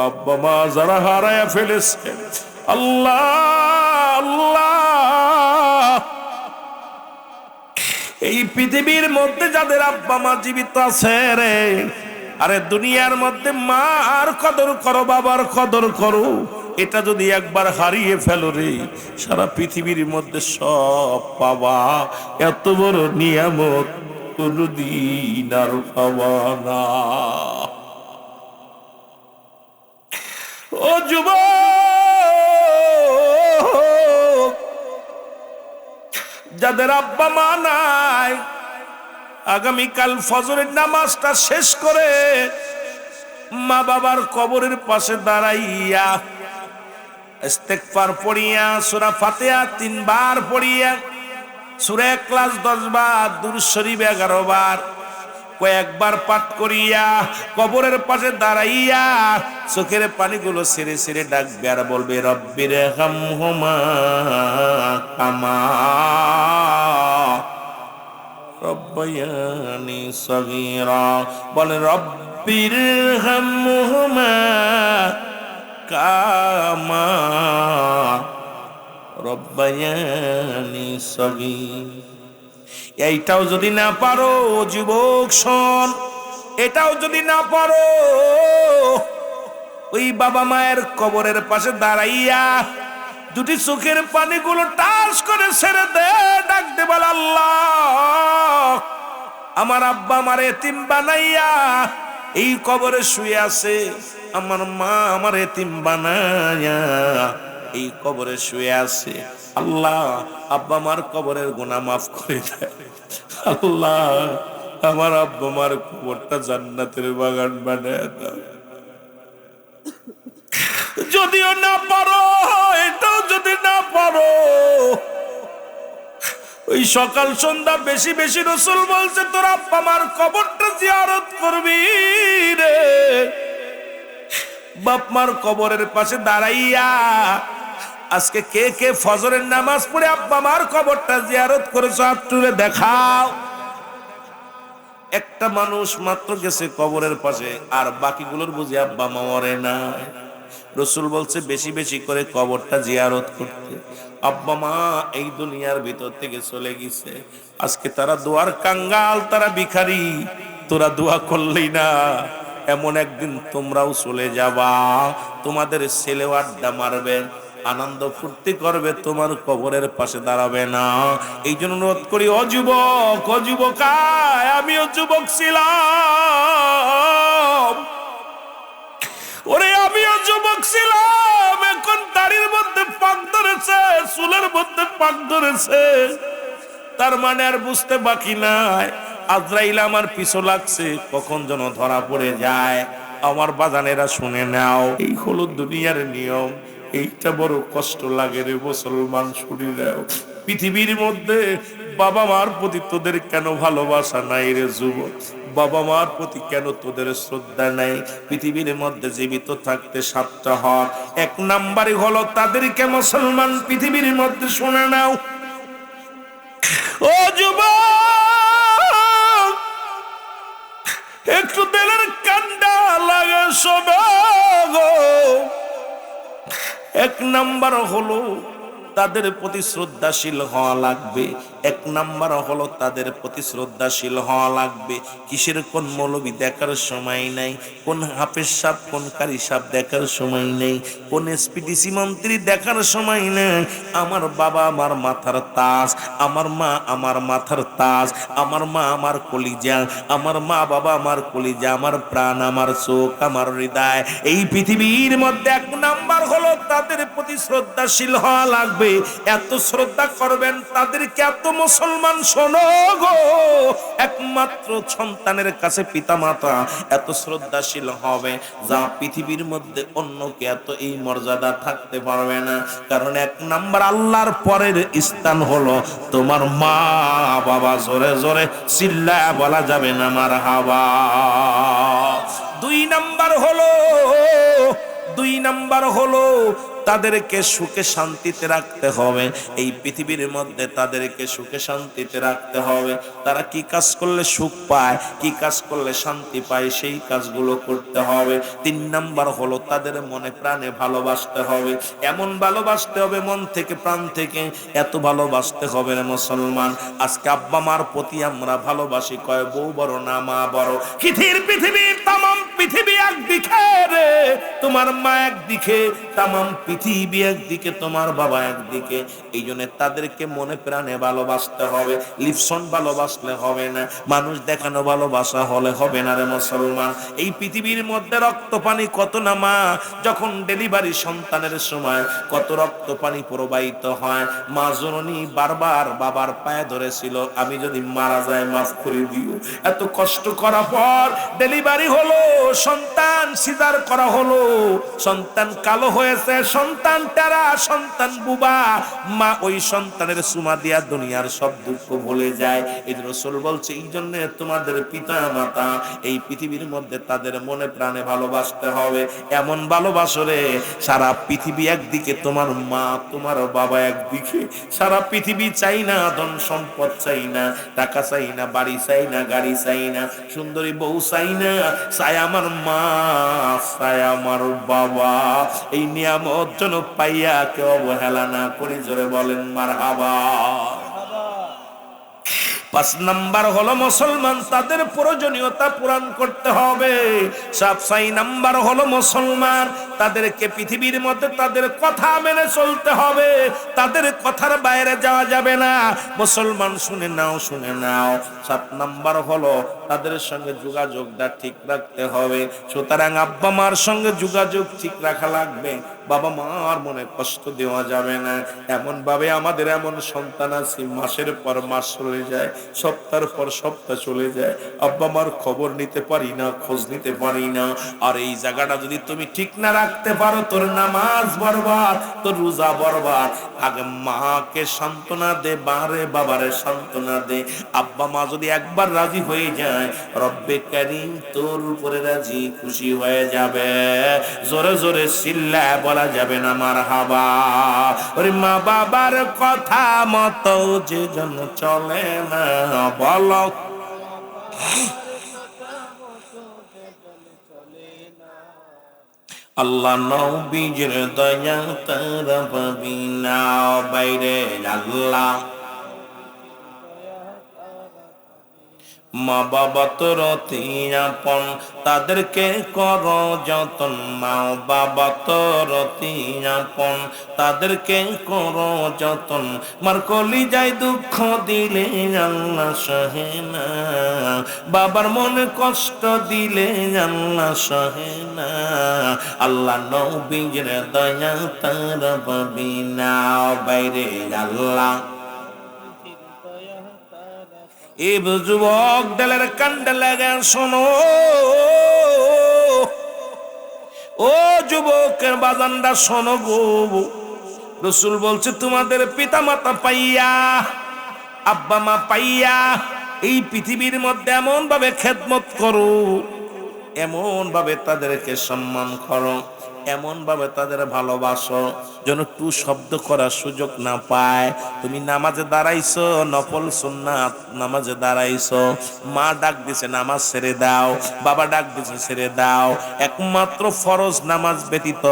আব্বা মা যারা হারায়া ফেলেছে, আল্লাহ আল্লাহ, এই পৃথিবীর মধ্যে যাদের আব্বা মা জীবিত আছে রে, আরে দুনিয়ার মধ্যে মা আর কদর করো, বাবার কদর করো, এটা যদি একবার হারিয়ে ফেলো রে, সারা পৃথিবীর মধ্যে সব পাবা, এত বড় নিয়ামত কোনদিন আর পাবা না। ও যুবক, যাদের আব্বা মা নাই, আগামীকাল ফজরের নামাজটা শেষ করে মা বাবার কবরের পাশে দাঁড়াইয়া ইস্তেগফার পড়িয়া, সূরা ফাতিহা 3 বার পড়িয়া, সূরা ইখলাস 10 বার, দুরূদ শরীফ 11 বার, কয়েকবার পাঠ করিয়া কবরের পাশে দাঁড়াইয়া চোখের পানিগুলো ছেড়ে ছেড়ে ডাকবে আর বলবে, রব্বির হামহুমা কামা রব্বায়ানি সগীরা। বলে, রব্বির হামহুমা কামা রব্বায়ানি সগীরা। এইটাও যদি না পারো যুবক শোন, এটাও যদি না পারো, ওই বাবা মায়ের কবরের পাশে দাঁড়াইয়া দুটি চোখের পানিগুলো টাচ করে ছেড়ে দে, ডাক দে, বল, আল্লাহ আমার আব্বা আমার এতিম বানাইয়া এই কবরে শুয়ে আছে, আমার মা আমার এতিম বানাইয়া এই কবরে শুয়ে আছে, আল্লাহ আব্বা মার কবরের গুনাহ মাফ করে দেয়, আল্লাহ আমার আব্বা মার কবরটা জান্নাতের বাগান বানায় দাও। যদিও না পারো, এটাও যদি না পারো, ওই সকাল সন্ধ্যা বেশি বেশি রাসূল বলছে তোর আব্বা মার কবরটা জিয়ারত করবি রে। বাপ মার কবরের পাশে দাঁড়াইয়া আজকে কে কে ফজরের নামাজ পড়ে আব্বা মার কবরটা জিয়ারত করেছো, হাত তুলে দেখাও। একটা মানুষ মাত্র গেছে কবরের পাশে, আর বাকিগুলোর বুঝি আব্বা মা মরে না। রাসূল বলছে বেশি বেশি করে কবরটা জিয়ারত করতে। আব্বা মা এই দুনিয়ার ভিতর থেকে চলে গেছে, আজকে তারা দোয়ার কাঙ্গাল, তারা ভিখারি, তোরা দোয়া করলেই না, এমন একদিন তোমরাও চলে যাবা, তোমাদের ছেলেও আড্ডা মারবে, আনন্দ ফুর্তি করবে, তোমার কবরের পাশে দাঁড়াবে না। এই জন্য অনুরোধ করি, ও যুবক, ও যুবকায়, আমিও যুবক ছিলাম, ওরে আমিও যুবক ছিলাম, এখন দাড়ির মধ্যে পাক ধরেছে, চুলের মধ্যে পাক ধরেছে, তার মানে আর বুঝতে বাকি নাই, আজরাইল আমার পিছু লাগছে, কখন যেন ধরা পড়ে যায়। আমার বাজানেরা শুনে নাও, এই হলো দুনিয়ার নিয়ম। এইটা বড় কষ্ট লাগে রে মুসলমান, শুনি নাও। পৃথিবীর মধ্যে বাবা মার প্রতি তোদের কেন ভালোবাসা নাই রে যুবক? বাবা মার প্রতি কেন তোদের শ্রদ্ধা নাই? পৃথিবীর মধ্যে জীবিত থাকতে 7টা হক, 1 নাম্বারই হলো তাদেরকে মুসলমান পৃথিবীর মধ্যে শুনে নাও। ও যুবক, একটু দিলের কান্ডা লাগে শোনো গো। 1 নাম্বার হলো তাদের প্রতি শ্রদ্ধাশীল হওয়া লাগবে। 1 নাম্বার হলো তাদের প্রতি শ্রদ্ধাশীল হওয়া লাগবে। কিসের কোন মৌলবী দেখার সময় নাই, কোন হাফেজ সাহেব, কোন কারি সাহেব দেখার সময় নেই, কোন এসপিডিসি মন্ত্রী দেখার সময় নেই। আমার বাবা আমার মাথার তাজ, আমার মা আমার মাথার তাজ, আমার মা আমার কলিজা, আমার মা বাবা আমার কলিজা, আমার প্রাণ, আমার চোখ, আমার হৃদয়। এই পৃথিবীর মধ্যে 1 নাম্বার হলো তাদের প্রতি শ্রদ্ধাশীল হওয়া লাগবে। এত শ্রদ্ধা করবেন তাদেরকে, এত মুসলমান শোনো গো, একমাত্র সন্তানের কাছে পিতামাতা এত শ্রদ্ধাশীল হবে যা পৃথিবীর মধ্যে অন্য কে এত এই মর্যাদা থাকতে পারবে না। কারণ 1 নাম্বার আল্লাহর পরের স্থান হলো তোমার মা বাবা। জোরে জোরে চিল্লায়া বলা যাবে না মারহাবা। 2 নাম্বার হলো তাদেরকে সুখে শান্তিতে রাখতে হবে। এই পৃথিবীর মধ্যে তাদেরকে সুখে শান্তিতে রাখতে হবে। তারা কি কাজ করলে সুখ পায়, কি কাজ করলে শান্তি পায়, সেই কাজগুলো করতে হবে। 3 নাম্বার হলো তাদের মনে প্রাণে ভালোবাসতে হবে। এমন ভালোবাসতে হবে মন থেকে প্রাণ থেকে, এত ভালোবাসতে হবে রে মুসলমান। আজকে আব্বা মার প্রতি আমরা ভালোবাসি, কয় বউ বড় না মা বড়। পৃথিবীর তামাম পৃথিবী একদিকে রে, তোমার মা একদিকে, তামাম পৃথিবী একদিকে, তোমার বাবা একদিকে। এই জন্য তাদেরকে মনে প্রাণে ভালোবাসতে হবে। লিপসন ভালোবাসলে হবে না, মানুষ দেখানো ভালোবাসা হলে হবে না রে মুসলমান। এই পৃথিবীর মধ্যে রক্ত পানি কত না মা, যখন ডেলিভারি সন্তানের সময় কত রক্ত পানি প্রবাহিত হয়। মা জননী বারবার বাবার পায়ে ধরেছিল, আমি যদি মারা যায় মাফ করে দিও। এত কষ্ট করার পর ডেলিভারি হলো, সন্তান সিজার করা হলো, সন্তান কালো হয়েছে, সন্তান টেরা, সন্তান বুবা। মা ওই সন্তানের সুমা দিয়া দুনিয়ার সব দুঃখ ভুলে যায়। এই রাসূল বলছে, এই জন্য তোমাদের পিতা মাতা এই পৃথিবীর মধ্যে তাদের মনে প্রাণে ভালোবাসতে হবে। এমন ভালোবাসো রে, সারা পৃথিবী একদিকে, তোমার মা তোমার বাবা একদিকে। সারা পৃথিবী চাই না, ধন সম্পদ চাই না, টাকা চাই না, বাড়ি চাই না, গাড়ি চাই না, সুন্দরী বউ চাই না, চাই আমার মা, চাই আমার বাবা। এই নিয়ামত যেন পাইয়া কেউ অবহেলা না করি, জোরে বলেন মারহাবা। 5 নাম্বার হলো মুসলমান তাদের প্রয়োজনীয়তা পূরণ করতে হবে। 6 নাম্বার হলো মুসলমান তাদেরকে পৃথিবীর মধ্যে তাদের কথা মেনে চলতে হবে, তাদের কথার বাইরে যাওয়া যাবে না। মুসলমান শুনে নাও, শুনে নাও। 7 নাম্বার হলো তাদের সঙ্গে যোগাযোগটা ঠিক রাখতে হবে। সুতরাং আব্বা মার সঙ্গে যোগাযোগ ঠিক রাখা লাগবে। বাবা মার মনে কষ্ট দেওয়া যাবে না। এমন ভাবে আমাদের এমন সন্তান আছে, মাসের পর মাস চলে যায়, সপ্তাহের পর সপ্তাহ চলে যায়, আব্বা মার খবর নিতে পারি না, খোঁজ নিতে পারি না। আর এই জায়গাটা যদি তুমি ঠিক না রাখতে পারো, তোর নামাজ বরবাদ, তোর রোজা বরবাদ। আগে মাকে সান্ত্বনা দে, বারে বাবারে সান্ত্বনা দে। আব্বা মা যদি একবার রাজি হয়ে যায়, রব্বে কারীম তোর উপরে রাজি খুশি হয়ে যাবে। জোরে জোরে চিল্লা বলা যাবে না মারহাবা। ওরে মা বাবার কথা মতো যে জন চলে না, বলো আল্লাহ নবীর দয়া তারা পাবি না। বাইরে আল্লাহ মা বাবা তোর আপন, তাদেরকে কর যতন। মা বাবা তোর আপন, তাদেরকে কর যতন। মার কলি যায় দুঃখ দিলে আল্লাহ সহে না, বাবার মনে কষ্ট দিলে আল্লাহ সহে না। আল্লাহ নবীর দয়া তারা পাবি না। বাইরে আল্লাহ এই যুবক দেলের কান্ডে লাগা শোনো, ও যুবকের বাজানটা শোনো গো। রাসূল বলছে, তোমাদের পিতা মাতা পাইয়া, আব্বা মা পাইয়া এই পৃথিবীর মধ্যে এমন ভাবে খেদমত করো, এমন ভাবে তাদেরকে সম্মান করো, এমন ভাবে তাদের ভালোবাসো যেন একটু শব্দ করার সুযোগ না পায়। তুমি নামাজে দাঁড়াইছো, নফল সুন্নাত নামাজে দাঁড়াইছো, মা ডাক দিছে নামাজ ছেড়ে দাও, বাবা ডাক দিছে ছেড়ে দাও। একমাত্র ফরজ নামাজ ব্যতীত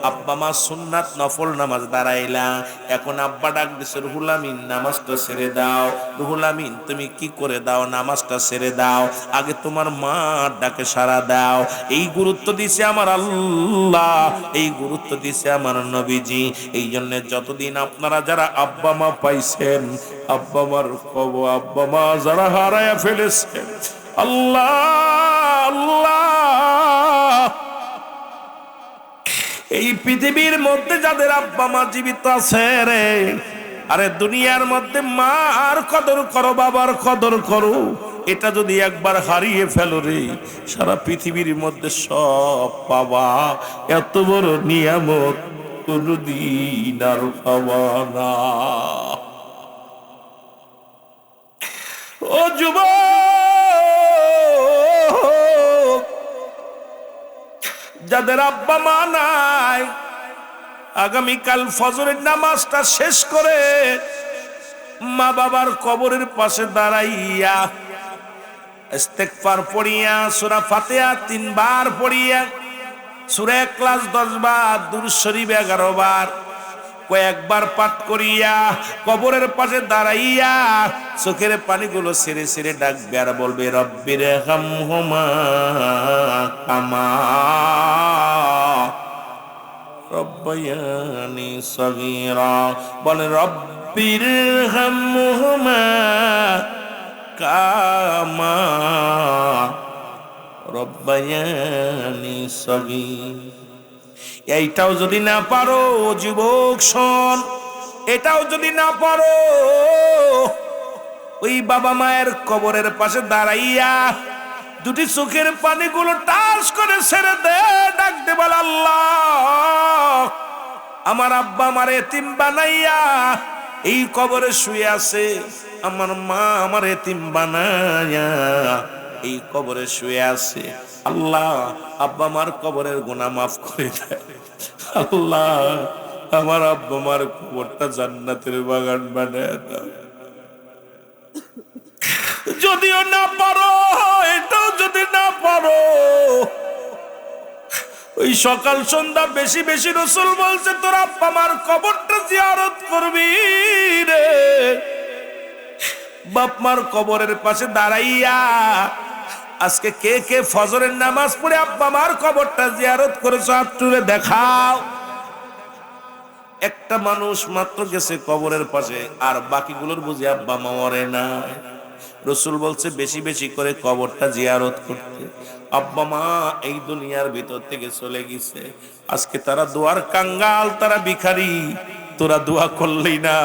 আব্বা মা সুন্নাত নফল নামাজ দাঁড়াইলা। এখন আব্বা ডাক দিছে রুহুল আমিন নামাজটা ছেড়ে দাও। রুহুল আমিন তুমি কি করে দাও, নামাজটা ছেড়ে দাও, আগে তোমার মা ডাকে সাড়া দাও। এই গুরুত্ব দিছে আমার আল্লাহ, এই গুরুত্ব দিছে আমার নবীজি। এই জন্য যতদিন আপনারা যারা আব্বা মা পাইছেন, আব্বা মার খবর, আব্বা মা যারা হারায়া ফেলেছেন, আল্লাহ আল্লাহ, এই পৃথিবীর মধ্যে যাদের আব্বা মা জীবিত আছে রে, আরে দুনিয়ার মধ্যে মা আর কদর করো, বাবার কদর করো। এটা যদি একবার হারিয়ে ফেলো রে, সারা পৃথিবীর মধ্যে সব পাবা, এত বড় নিয়ামত কোনদিন আর পাবা না। ও যুবক, যাদের আব্বা মা নাই, আগামীকাল ফজরের নামাজটা শেষ করে মা বাবার কবরের পাশে দাঁড়াইয়া ইস্তেগফার পড়িয়া সূরা ফাতিহা 3 বার পড়িয়া সূরা ইখলাস 10 বার দুরূদ শরীফ 11 বার কয়েকবার পাঠ করিয়া কবরের পাশে দাঁড়াইয়া চোখের পানিগুলো ছেড়ে ছেড়ে ডাকবে আর বলবে রব্বির হামহুমা কামা রব্বায়ানি সগীরা। বলে রব্বির হামহুমা কামা রব্বায়ানি সগীরা। এইটাও যদি না পারো যুবক শোন, এটাও যদি না পারো ওই বাবা মায়ের কবরের পাশে দাঁড়াইয়া দুটি চোখের পানিগুলো টাচ করে ছেড়ে দে, ডাকতে বল আল্লাহ আমার আব্বা আমার এতিম বানাইয়া এই কবরে শুয়ে আছে, আমার মা আমার এতিম বানাইয়া এই কবরে শুয়ে আছে। আল্লাহ আব্বা মার কবরের গুনাহ মাফ করে দেয়। আল্লাহ আমার আব্বা মার কবরটা জান্নাতের বাগান বানায় দাও। যদিও না পারো, এটাও যদি না পারো, ওই সকাল সন্ধ্যা বেশি বেশি রাসূল বলছে তোর আব্বা মার কবরটা জিয়ারত করবি রে। বাপ মার কবরের পাশে দাঁড়াইয়া আজকে কে কে ফজরের নামাজ পড়ে আব্বা মার কবরটা জিয়ারত করেছো হাত তুলে দেখাও। একটা মানুষ মাত্র গেছে কবরের পাশে, আর বাকিগুলোর বুঝি আব্বা মা মরে না। রাসূল বলছে বেশি বেশি করে কবরটা জিয়ারত করতে। আব্বা মা এই দুনিয়ার ভিতর থেকে চলে গেছে, আজকে তারা দোয়ার কাঙ্গাল, তারা ভিখারি, তোরা দোয়া করলেই না,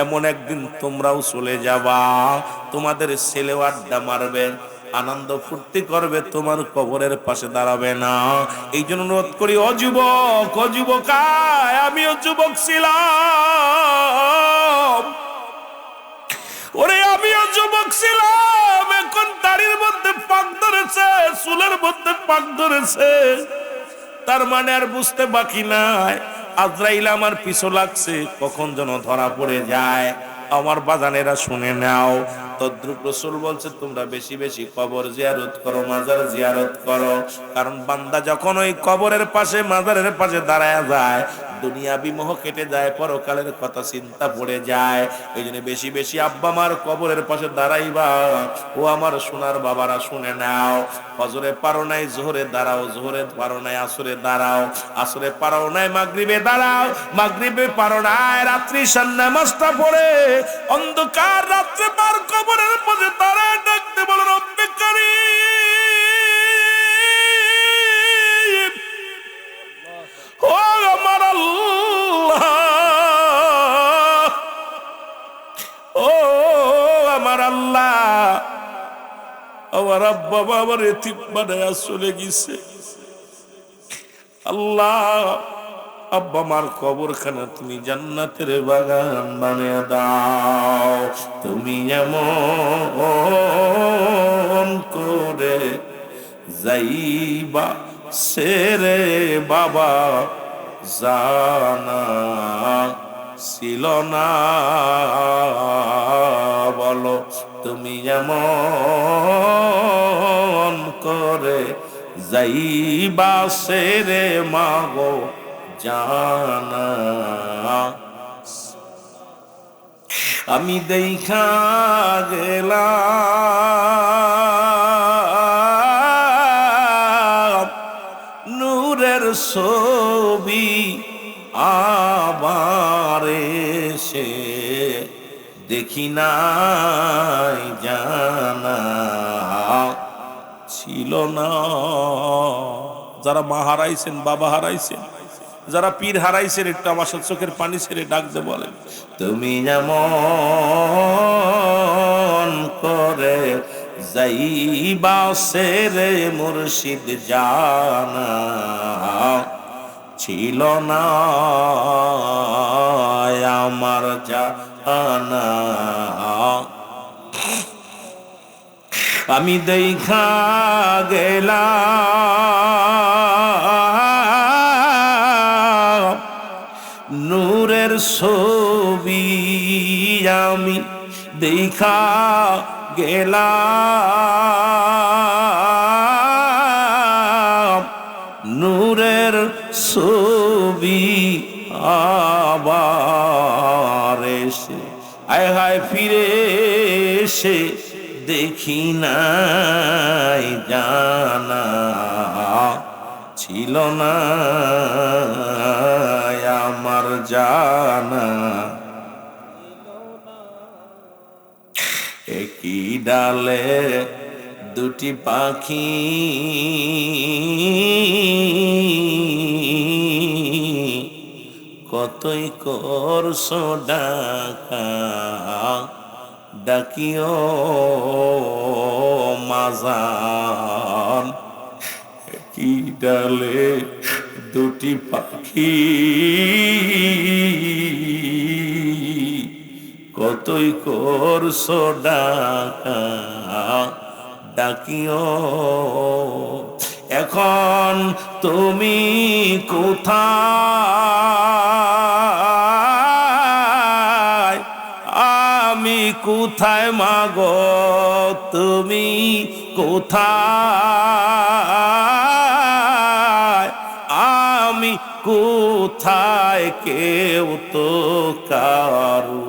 এমন একদিন তোমরাও চলে যাবা, তোমাদের ছেলেও আড্ডা মারবে, আনন্দ ফুর্তি করবে, তোমার কবরের পাশে দাঁড়াবে না। এই জন্য অনুরোধ করি ও যুবক, ও যুবকায়, আমিও যুবক ছিলাম, ওরে আমিও যুবক ছিলাম, এখন দাড়ির মধ্যে পাক ধরেছে, চুলের মধ্যে পাক ধরেছে, তার মানে আর বুঝতে বাকি নাই আজরাইল আমার পিছু লাগছে, কখন যেন ধরা পড়ে যায়। আমার বাজানেরা শুনে নাও, তদ্রুপ রাসূল বলছে তোমরা বেশি বেশি কবর জিয়ারত করো, মাজার জিয়ারত করো, কারণ বান্দা যখন ওই কবরের পাশে মাজারের পাশে দাঁড়ায় যায় দুনিয়াবি মোহ কেটে যায়, পরকালের কথা চিন্তা পড়ে যায়। এই জন্য বেশি বেশি আব্বা মার কবরের পাশে দাঁড়াইবা। ও আমার সোনার বাবারা শুনে নাও, ফজরে পারো নাই জোহরে দাঁড়াও, জোহরে পারো নাই আসরে দাঁড়াও, আসরে পারো নাই মাগরিবে দাঁড়াও, মাগরিবে পারো নাই রাত্রি শান নামাজটা পড়ে অন্ধকার রাত্রে পার কবরের পাশে দাঁড়ায় ডাকতে বলো রব্বে কারীম, ও আমার আল্লাহ, ও আমার আল্লাহ, আমার আব্বা আমার এতিম বানায়া চলে গেছে। আল্লাহ আব্বা মার কবরখানা তুমি জান্নাতের বাগান বানিয়ে দাও। তুমি এমন করে যাইবা সেরে বাবা জানা ছিল না, বলো তুমি এমন করে যাইবা সেরে মাগো জানা। আমি দেখা গেলাম নূরের ছবি আবার এসে দেখি নাই জানা ছিল না। যারা মা হারাইছেন, বাবা হারাইছেন, যারা পীর হারাইছেন, একটু আমার চোখের পানি ছেড়ে ডাকতে বলেন তুমি যেমন করে যাইবা সেরে মুর্শিদ জানা ছিল না আমার জানা। আমি দেখা গেলাম ছবি আমি দেখা গেলাম, নূরের ছবি আবার এসে আয় হায় ফিরে এসে দেখি নাই জানা ছিল না আমার জানা। একই ডালে দুটি পাখি কতই করছো ডাকা ডাকিও মাজান। কি ডালে দুটি পাখি কতই করছো ডাকা ডাকিও। এখন তুমি কোথায় আমি কোথায় মাগো তুমি কোথায় আমি কোথায় কেউ তো কারু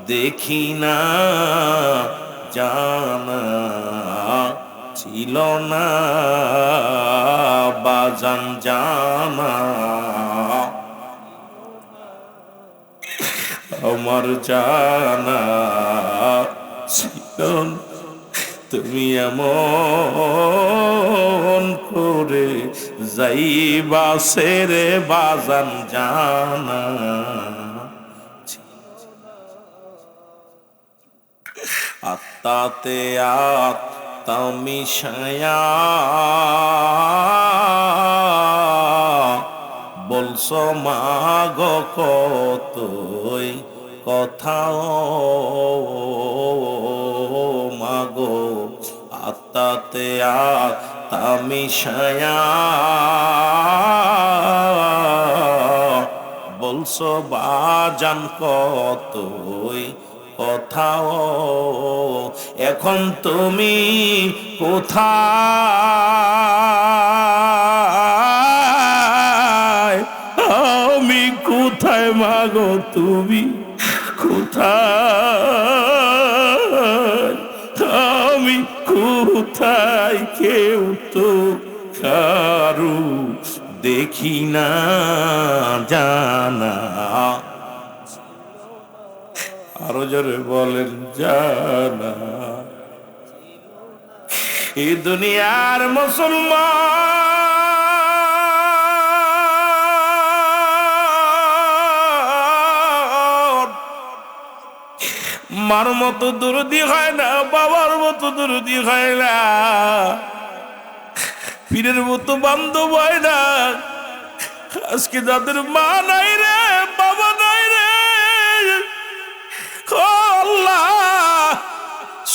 দেখি না জানা ছিল না বাজান জানা আমার জানা ছিল না। তুমি এমন করে যাইবা সেরে বাজান জানা আত্মাতে আত্মা মিশায়া বলছো মাগো কতই কথাও মাগো আত্মাতে আত্মা মিশায়া বলছো বাজান কতই কথাও। এখন তুমি কোথায় আমি কোথায় মাগো তুমি কোথায় আমি কোথায় কেউ তো কারু দেখি না জানা। আরো জোরে বলেন জানা। এই দুনিয়ার মুসলমান মার মতো দরদি হয় না, বাবার মতো দরদি হয় না, পীরের মতো বান্ধব হয় না। আজকে যাদের মা নাই রে বাবা নাই রে আল্লাহ,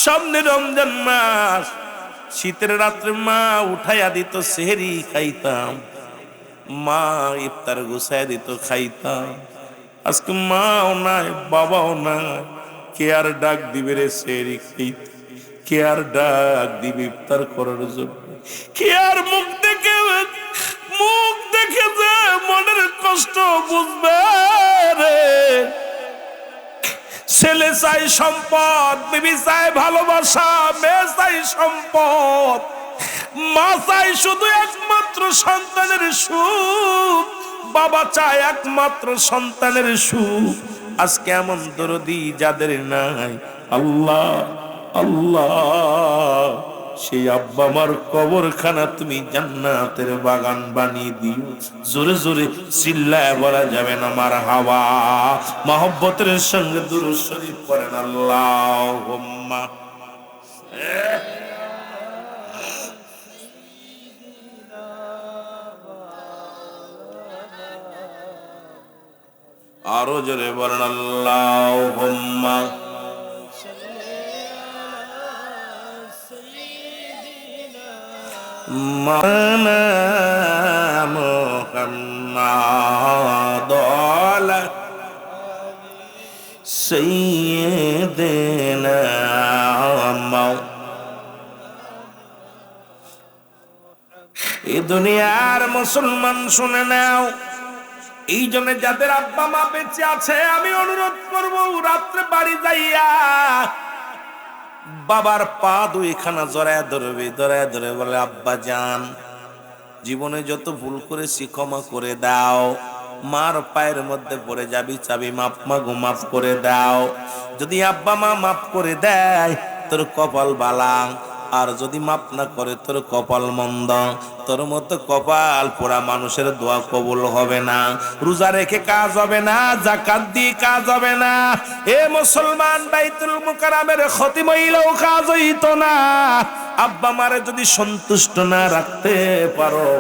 সামনে রমজান মাস, শীতের রাত্রে মা উঠাইয়া দিত সেহরি খাইতাম, মা ইফতার গুছাইয়া দিত খাইতাম। আজকে মাও নাই বাবাও নাই, কে আর ডাক দিবে রে সেহরি খাইতে, কে আর ডাক দিবে ইফতার করার জন্য, কে আর মুখ দেখে যে মনের কষ্ট বুঝবে রে। ছেলে চাই সম্পদ, বিবি চাই ভালোবাসা, মেয়ে চাই সম্পদ, মা চাই শুধু একমাত্র সন্তানের সুখ, বাবা চায় একমাত্র সন্তানের সুখ। আজকে এমন দরদি যাদের নাই, আল্লাহ আল্লাহ সেই আব্বা মার কবরখানা তুমি জান্নাতের বাগান বানিয়ে দিও। জোরে জোরে চিল্লায় বলা যাবে না মারহাবা। মহব্বতের সঙ্গে দুরূদ শরীফ পড়েন আল্লাহুম্মা। আরো জোরে বলেন আল্লাহুম্মা। মাওলানা মুহাম্মাদ اهدنا এই দুনিয়ার মুসলমান শুনে নাও, এই জন্য যাদের আব্বা মা বেঁচে আছে আমি অনুরোধ করব রাত্রে বাড়ি যাইয়া বাবার পা দুইখানা জড়ায় ধরবে, জড়ায় ধরে বলে আব্বা জান জীবনে যত ভুল করেছি ক্ষমা করে দাও। মার পায়ের মধ্যে পড়ে যাবি, চাবি মাপ মাগো মাফ করে দাও। যদি আব্বা মা মাফ করে দেয় তোর কপাল বালা, আর যদি মাপ না করে তোর কপাল মন্দ। তোর মতো কপাল পোড়া মানুষের দোয়া কবুল হবে না, রোজা রেখে কাজ হবে না, যাকাত দিয়ে কাজ হবে না। এ মুসলমান, বাইতুল মুকাররমের খতিম হইলেও কাজ হইতো না। আব্বা মারে যদি সন্তুষ্ট না রাখতে পারো,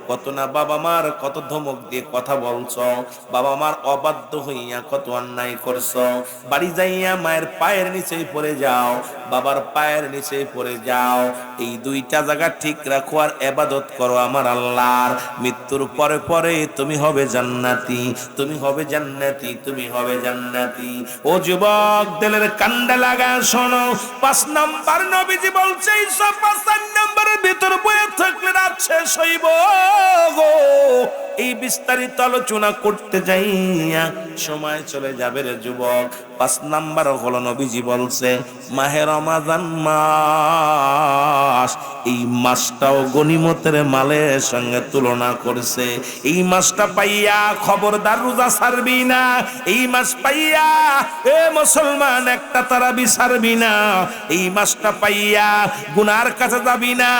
কত না বাবা মার কত ধমক দিয়ে কথা বলছো, বাবা মার অবাধ্য হইয়া কত অন্যায় করছো। বাড়ি যাইয়া মায়ের পায়ের নিচে পড়ে যাও, বাবার পায়ের নিচে পড়ে যাও। এই দুইটা জায়গা ঠিক রাখো আর ইবাদত করো আমার আল্লাহর। মৃত্যুর পরে পরে তুমি হবে জান্নাতি, তুমি হবে জান্নাতি, তুমি হবে জান্নাতি। ও যুবক, দিলের কান্ডা লাগা শোনো, 5 নাম্বার নবীজি বলছে এই সব 5 নাম্বারের ভিতর বয়ে থাকলে রাত শেষ হইব গো। এই বিস্তারিত আলোচনা করতে যাইয়া সময় চলে যাবে রে যুবক। 5 নাম্বার হলো নবীজি বলছে মাহে রমাদান মাস, এই মাসটাও গনিমতের মালের সঙ্গে তুলনা করছে। এই মাসটা পাইয়া খবরদার রোজা ছাড়বি না। এই মাস পাইয়া এ মুসলমান একটা তারাবি ছাড়বি না। এই মাসটা পাইয়া গুনার কাছে যাবি না।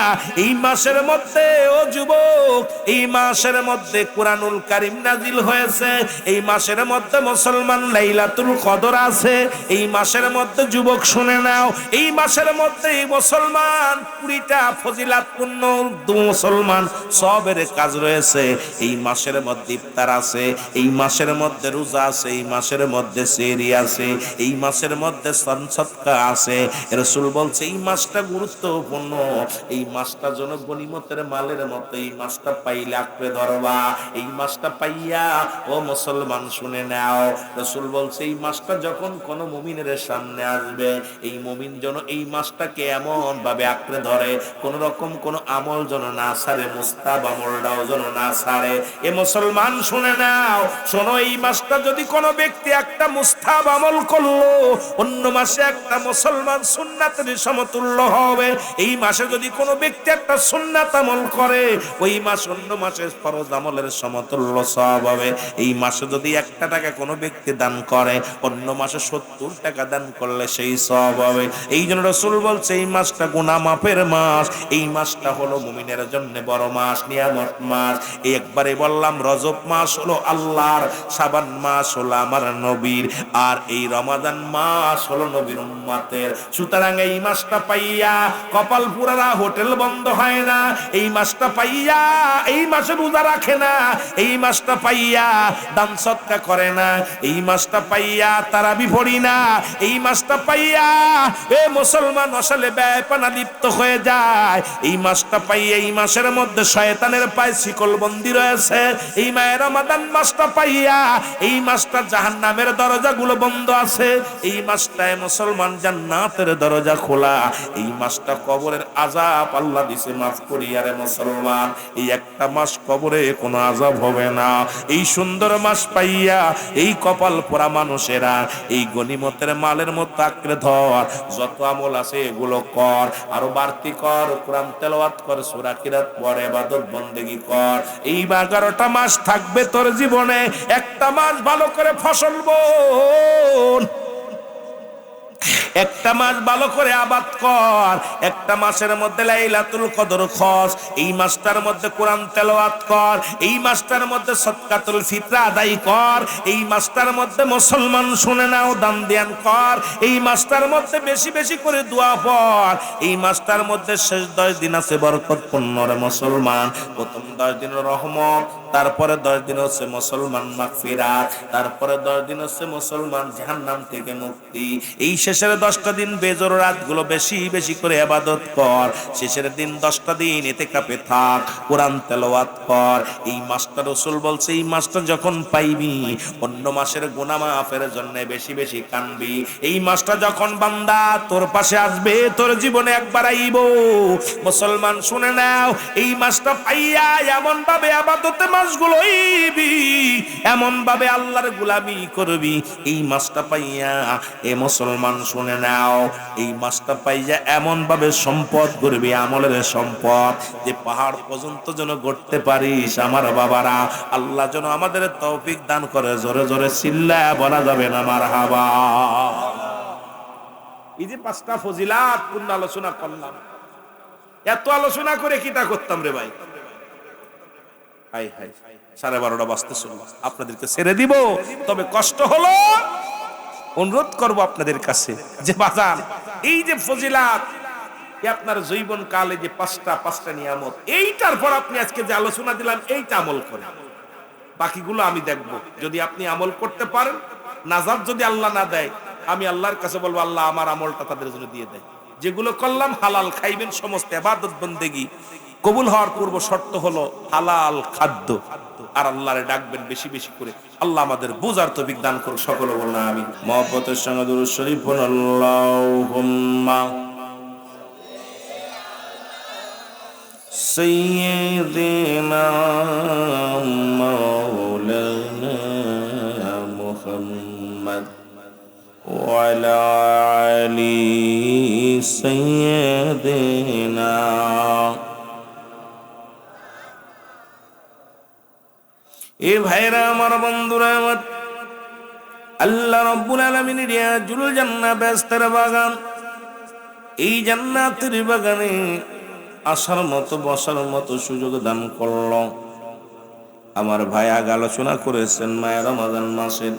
এই মাসের মধ্যে ও যুবক, এই মাসের মধ্যে কুরআনুল কারীম নাজিল হয়েছে। এই মাসের মধ্যে মুসলমান লাইলাতুল কদর আছে। এই মাসের মধ্যে যুবক শুনে নাও, এই মাসের মধ্যে মুসলমান 20টা ফজিলাতপূর্ণ মুসলমান সবের কাজ রয়েছে। এই মাসের মধ্যে ইফতার আছে, এই মাসের মধ্যে রোজা আছে, এই মাসের মধ্যে সেহরি আছে, এই মাসের মধ্যে সদকা আছে। রাসূল বলছে এই মাসটা গুরুত্বপূর্ণ, এই মাসটা যেন গনিমতের মালের মতো। এই মাসটা পাইলে আঁকড়ে ধরবা। এই মাসটা পাইয়া ও মুসলমান শুনে নাও, রাসূল বলছে এই মাসটা যখন কোন মুমিনের সামনে আসবে, এই মুমিন যেন এই মাসটাকে এমন ভাবে আঁকড়ে ধরে, কোন রকম কোন আমল যেন না ছাড়ে, মুস্তাব আমলটাও যেন না ছাড়ে। এ মুসলমান শুনে নাও, শোনো, এই মাসটা যদি কোনো ব্যক্তি একটা মুস্তাব আমল করলো, অন্য মাসে একটা মুসলমান সুন্নাতের সমতুল্য হবে। এই মাসে যদি কোনো ব্যক্তি একটা সুন্নাত আমল করে, ওই মাস অন্য মাসের ফরজ আমলের সমতুল্য সওয়াব হবে। এই মাসে যদি 1 টাকা কোনো ব্যক্তি দান করে, অন্য মাসে 70 টাকা দান করলে সেই সওয়াব হবে। এই জন্য রাসূল বলছে এই মাসটা গুনাহ মাফের মাস। এই মাসটা হলো মুমিনের জন্য বড় মাস, নিয়ামত মাস। এই একবারে বললাম রজব মাস হলো আল্লাহর, শাবান মাস হলো আমার নবীর, আর এই রমাদান মাস হলো নবীর উম্মতের। সুতরাং এই মাসটা পাইয়া কপাল পুরারা হোটেল বন্ধ হয় না। এই মাসটা পাইয়া এই মাসে রোজা রাখে না। এই মাসটা পাইয়া দান সদকা করে না। এই মাসটা পাইয়া তারাবি পড়ি না। এই মাসটা পাইয়া এ মুসলমান আসলে বেপনা লিপ্ত হয়ে যায়। এই মাসটা পাইয়া, এই মাসের মধ্যে শয়তানের পায়ে শিকল বন্দি রয়েছে। এই মায়ের রমাদান মাসটা পাইয়া, এই মাসটা জাহান্নামের দরজাগুলো বন্ধ আছে। এই মাসটায় মুসলমান জান্নাতের দরজা খোলা। এই মাসটা কবরের আযাব আল্লাহ দিছে মাফ করিয়া রে মুসলমান। এই একটা মাস কবরে কোনো আযাব হবে না। এই সুন্দর মাস পাইয়া এই কপাল পোড়া মানুষেরা এই গনিমতের মালের মতো আঁকড়ে ধর। যত আমল আছে এগুলো কর, আরো বাড়তি কর, কোরআন তেলাওয়াত কর, সূরা কিরাত পড়, ইবাদত বন্দেগী কর। এই 11টা মাস থাকবে তোর জীবনে, একটা মাস ভালো করে ফসল বোন, একটা মাস ভালো করে আবাদ কর। একটা মাসের মধ্যে লাইলাতুল কদর খস। এই মাসটার মধ্যে কোরআন তেলাওয়াত কর। এই মাসটার মধ্যে সদকাতুল ফিতরা আদায় কর। এই মাসটার মধ্যে মুসলমান শুনে নাও দান ধ্যান কর। এই মাসটার মধ্যে বেশি বেশি করে দোয়া পড়। এই মাসটার মধ্যে শেষ 10 দিন আছে বরকতপূর্ণ রে মুসলমান। প্রথম 10 দিন রহমত, তারপরে 10 দিন হচ্ছে মুসলমান মাগফিরাত, তারপরে 10 দিন হচ্ছে মুসলমান জাহান্নাম থেকে মুক্তি। এই শেষের 10টা দিন বেজোর রাতগুলো বেশি বেশি করে ইবাদত কর, শেষের দিন 10টা দিন ইতিকাফে থাক, কোরআন তেলাওয়াত কর। এই মাসটা রাসূল বলছে এই মাসটা যখন পাইবি অন্য মাসের গুনাহ মাফের জন্য বেশি বেশি কানবি। এই মাসটা যখন বান্দা তোর পাশে আসবে তোর জীবনে একবার আইব। মুসলমান শুনে নাও, এই মাসটা পাইয়া এমন ভাবে ইবাদতে মাসগুলো হইবি, এমন ভাবে আল্লাহর গোলামি করবি। এই মাসটা পাইয়া এ মুসলমান শুনে নাও, এই মাসটা পাইয়া এমন ভাবে সম্পদ করবি, আমলের সম্পদ, যে পাহাড় পর্যন্ত যেন গড়তে পারিস। আমার বাবারা, আল্লাহ যেন আমাদের তৌফিক দান করে। জোরে জোরে চিল্লায়া বলা যাবে না মারহাবা। এই যে 5টা ফজিলাত পূর্ণ আলোচনা করলাম, এত আলোচনা করে কিটা করতাম রে ভাই? হাই হাই, 12:30 বাজতে চলল, আপনাদেরকে ছেড়ে দিব। তবে কষ্ট হলো, অনুরোধ করব আপনাদের কাছে যে বাজান এই যে ফজিলাত, আপনার জীবন কালে যে 5টা নিয়ামত, এইটার পর আপনি আজকে যে আলোচনা দিলাম এইটা আমল করেন। বাকিগুলো আমি দেখব, যদি আপনি আমল করতে পারেন, নাজাত যদি আল্লাহ না দেয়, আমি আল্লাহর কাছে বলবো আল্লাহ আমার আমলটা তাদের জন্য দিয়ে দেয়। যেগুলো করলাম হালাল খাইবেন, সমস্ত ইবাদত বন্দেগী কবুল হওয়ার পূর্ব শর্ত হলো হালাল খাদ্য। আর আল্লাহরে ডাকবেন বেশি বেশি করে। আল্লাহ আমাদের বুঝার তৌফিক দান করুন, সকলে বলুন আমিন। মহব্বতের সঙ্গে দুরূদ শরীফ পড়ুন। আল্লাহুম্মা সাইয়্যিদিনা মাওলানা মুহাম্মদ ওয়া আলা আলি সাইয়্যিদিনা। এ ভাইরা আমার, বন্ধুরা আমার, আল্লাহ রাব্বুল আলামিনের রিয়াজুল জান্নাহ বেহেশতের বাগান, এই জান্নাতের বাগানে আসার মতো বসার মতো সুযোগ দান করল। আমার ভাই আগে আলোচনা করেছেন মায়ে রমজান মাসের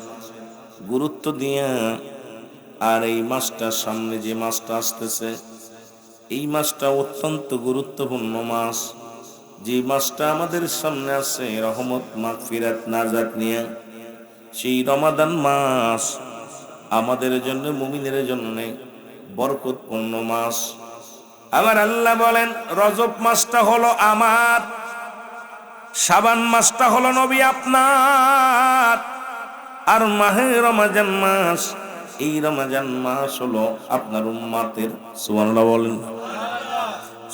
গুরুত্ব দিয়া। আর এই মাসটার সামনে যে মাসটা আসতেছে, এই মাসটা অত্যন্ত গুরুত্বপূর্ণ মাস। যে মাসটা আমাদের সামনে আছে রহমত, মাগফিরাত, নাজাত নিয়ে, সেই রমাদান মাস আমাদের জন্য, মুমিনের জন্য বরকতপূর্ণ মাস। আমার আল্লাহ বলেন রজব মাসটা হলো আমার, শাবান মাসটা হলো নবী আপনার, আর মাহে রমজান মাস, এই রমজান মাস হলো আপনার উম্মতের। সুবহানাল্লাহ বলেন।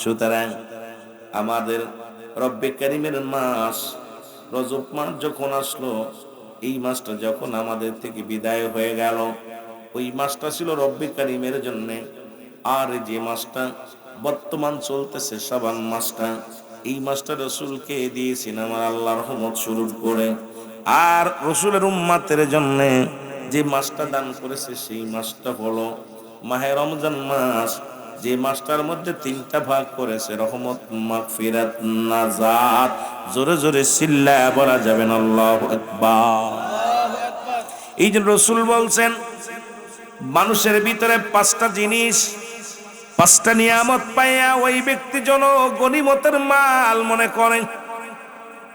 সুতরাং আমাদের রব্বে কারীমের মাস রজব মাস যখন আসলো, এই মাসটা যখন আমাদের থেকে বিদায় হয়ে গেল, ওই মাসটা ছিল রব্বে কারীমের জন্য। আর যে মাসটা বর্তমান চলতেছে শাবান মাসটা, এই মাসটা রাসূলকে দিয়েছেন আমার আল্লাহ রহমত স্বরূপ করে। আর রাসূলের উম্মতের জন্য যে মাসটা দান করেছে সেই মাসটা হলো মাহে রমজান মাস, যে মাসটার মধ্যে 3টা ভাগ করেছে, রহমত, মাগফিরাত, নাজাত। জোরে জোরে চিল্লায়া বলা যাবে না আল্লাহু আকবার। এই যে রাসূল বলছেন মানুষের ভিতরে 5টা জিনিস, 5টা নিয়ামত পাইয়া ওই ব্যক্তি যেন গনিমতের মাল মনে করেন।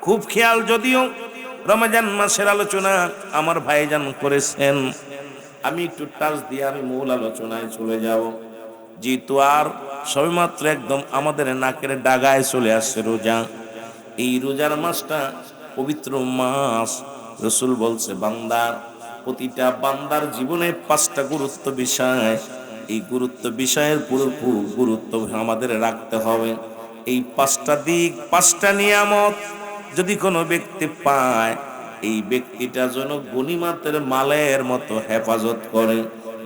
খুব খেয়াল, যদিও রমজান মাসের আলোচনা আমার ভাইজান করেছেন, আমি একটু টাচ দিয়ে আমি মূল আলোচনায় চলে যাব। যেহেতু আর সবেমাত্র একদম আমাদের নাকের ডাগায় চলে আসছে রোজা, এই রোজার মাসটা পবিত্র মাস। রাসূল বলছে বান্দার, প্রতিটা বান্দার জীবনে 5টা গুরুত্ব বিষয়, এই গুরুত্ব বিষয়ের পুরোপুরি গুরুত্ব আমাদের রাখতে হবে। এই 5টা দিক, 5টা নিয়ামত যদি কোনো ব্যক্তি পায়, এই ব্যক্তিটা যেন গনিমতের মালের মতো হেফাজত করে।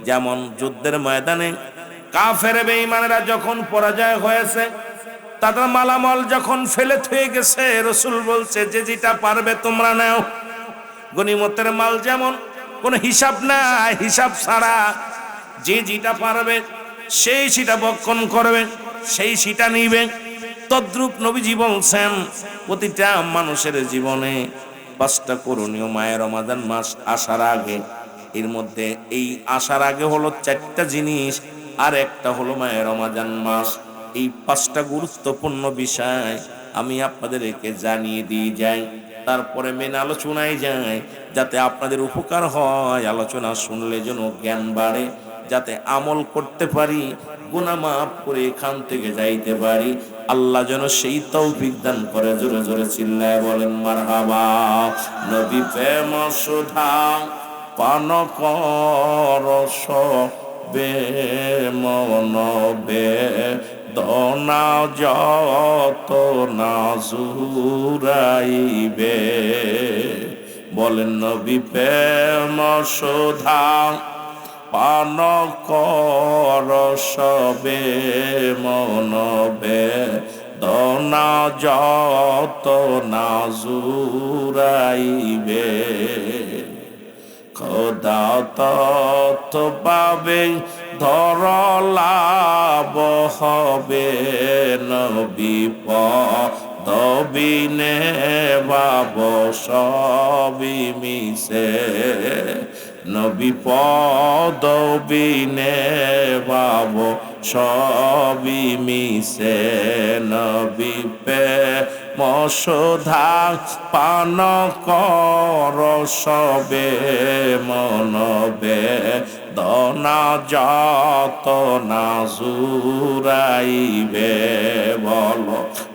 যেমন যুদ্ধের ময়দানে কাফের বেঈমানেরা যখন পরাজয় হয়েছে, তাদের মালামাল যখন ফেলে থুয়ে গেছে, রাসূল বলছে যে যেটা পারবে তোমরা নাও। গনিমতের মাল যেমন কোনো হিসাব নাই, হিসাব ছাড়া যে যেটা পারবে সেই সেটা ভক্ষণ করবে, সেই সেটা নিবে। তদ্রূপ নবীজি বলছেন প্রতিটা মানুষের জীবনে 5টা করণীয় মায়ের রমাদান মাস আসার আগে। এর মধ্যে এই আসার আগে হলো 4টা জিনিস, আর একটা হলো মায়ের রমাদান মাস। এই 5টা গুরুত্বপূর্ণ বিষয় আমি আপনাদেরকে জানিয়ে দিয়ে যাই, তারপরে মেন আলোচনায় যায়, যাতে আপনাদের উপকার হয়, আলোচনা শুনলে যেন জ্ঞান বাড়ে, যাতে আমল করতে পারি, গুনাহ মাফ করে এখান থেকে যাইতে পারি। আল্লাহ যেন সেই তৌফিক দান করে। জোরে জোরে চিল্লায় বলেন মারহাবা। নবী প্রেম সুধা পান কর সবে মন বেদনা যত না জুরাইবে। বলেন নবী প্রেম সুধা পান কর সবে মন বেদনা যত না জুরাইবে। খোদা তত পাবে ধরলাভ হবে নবী পদবিনে বাব সবই মিশে। নবী পদবিনে বাব সবই মিশে। নবী মসোধা পান কর সবে মনবে দনা যত না জুরাইবে। বল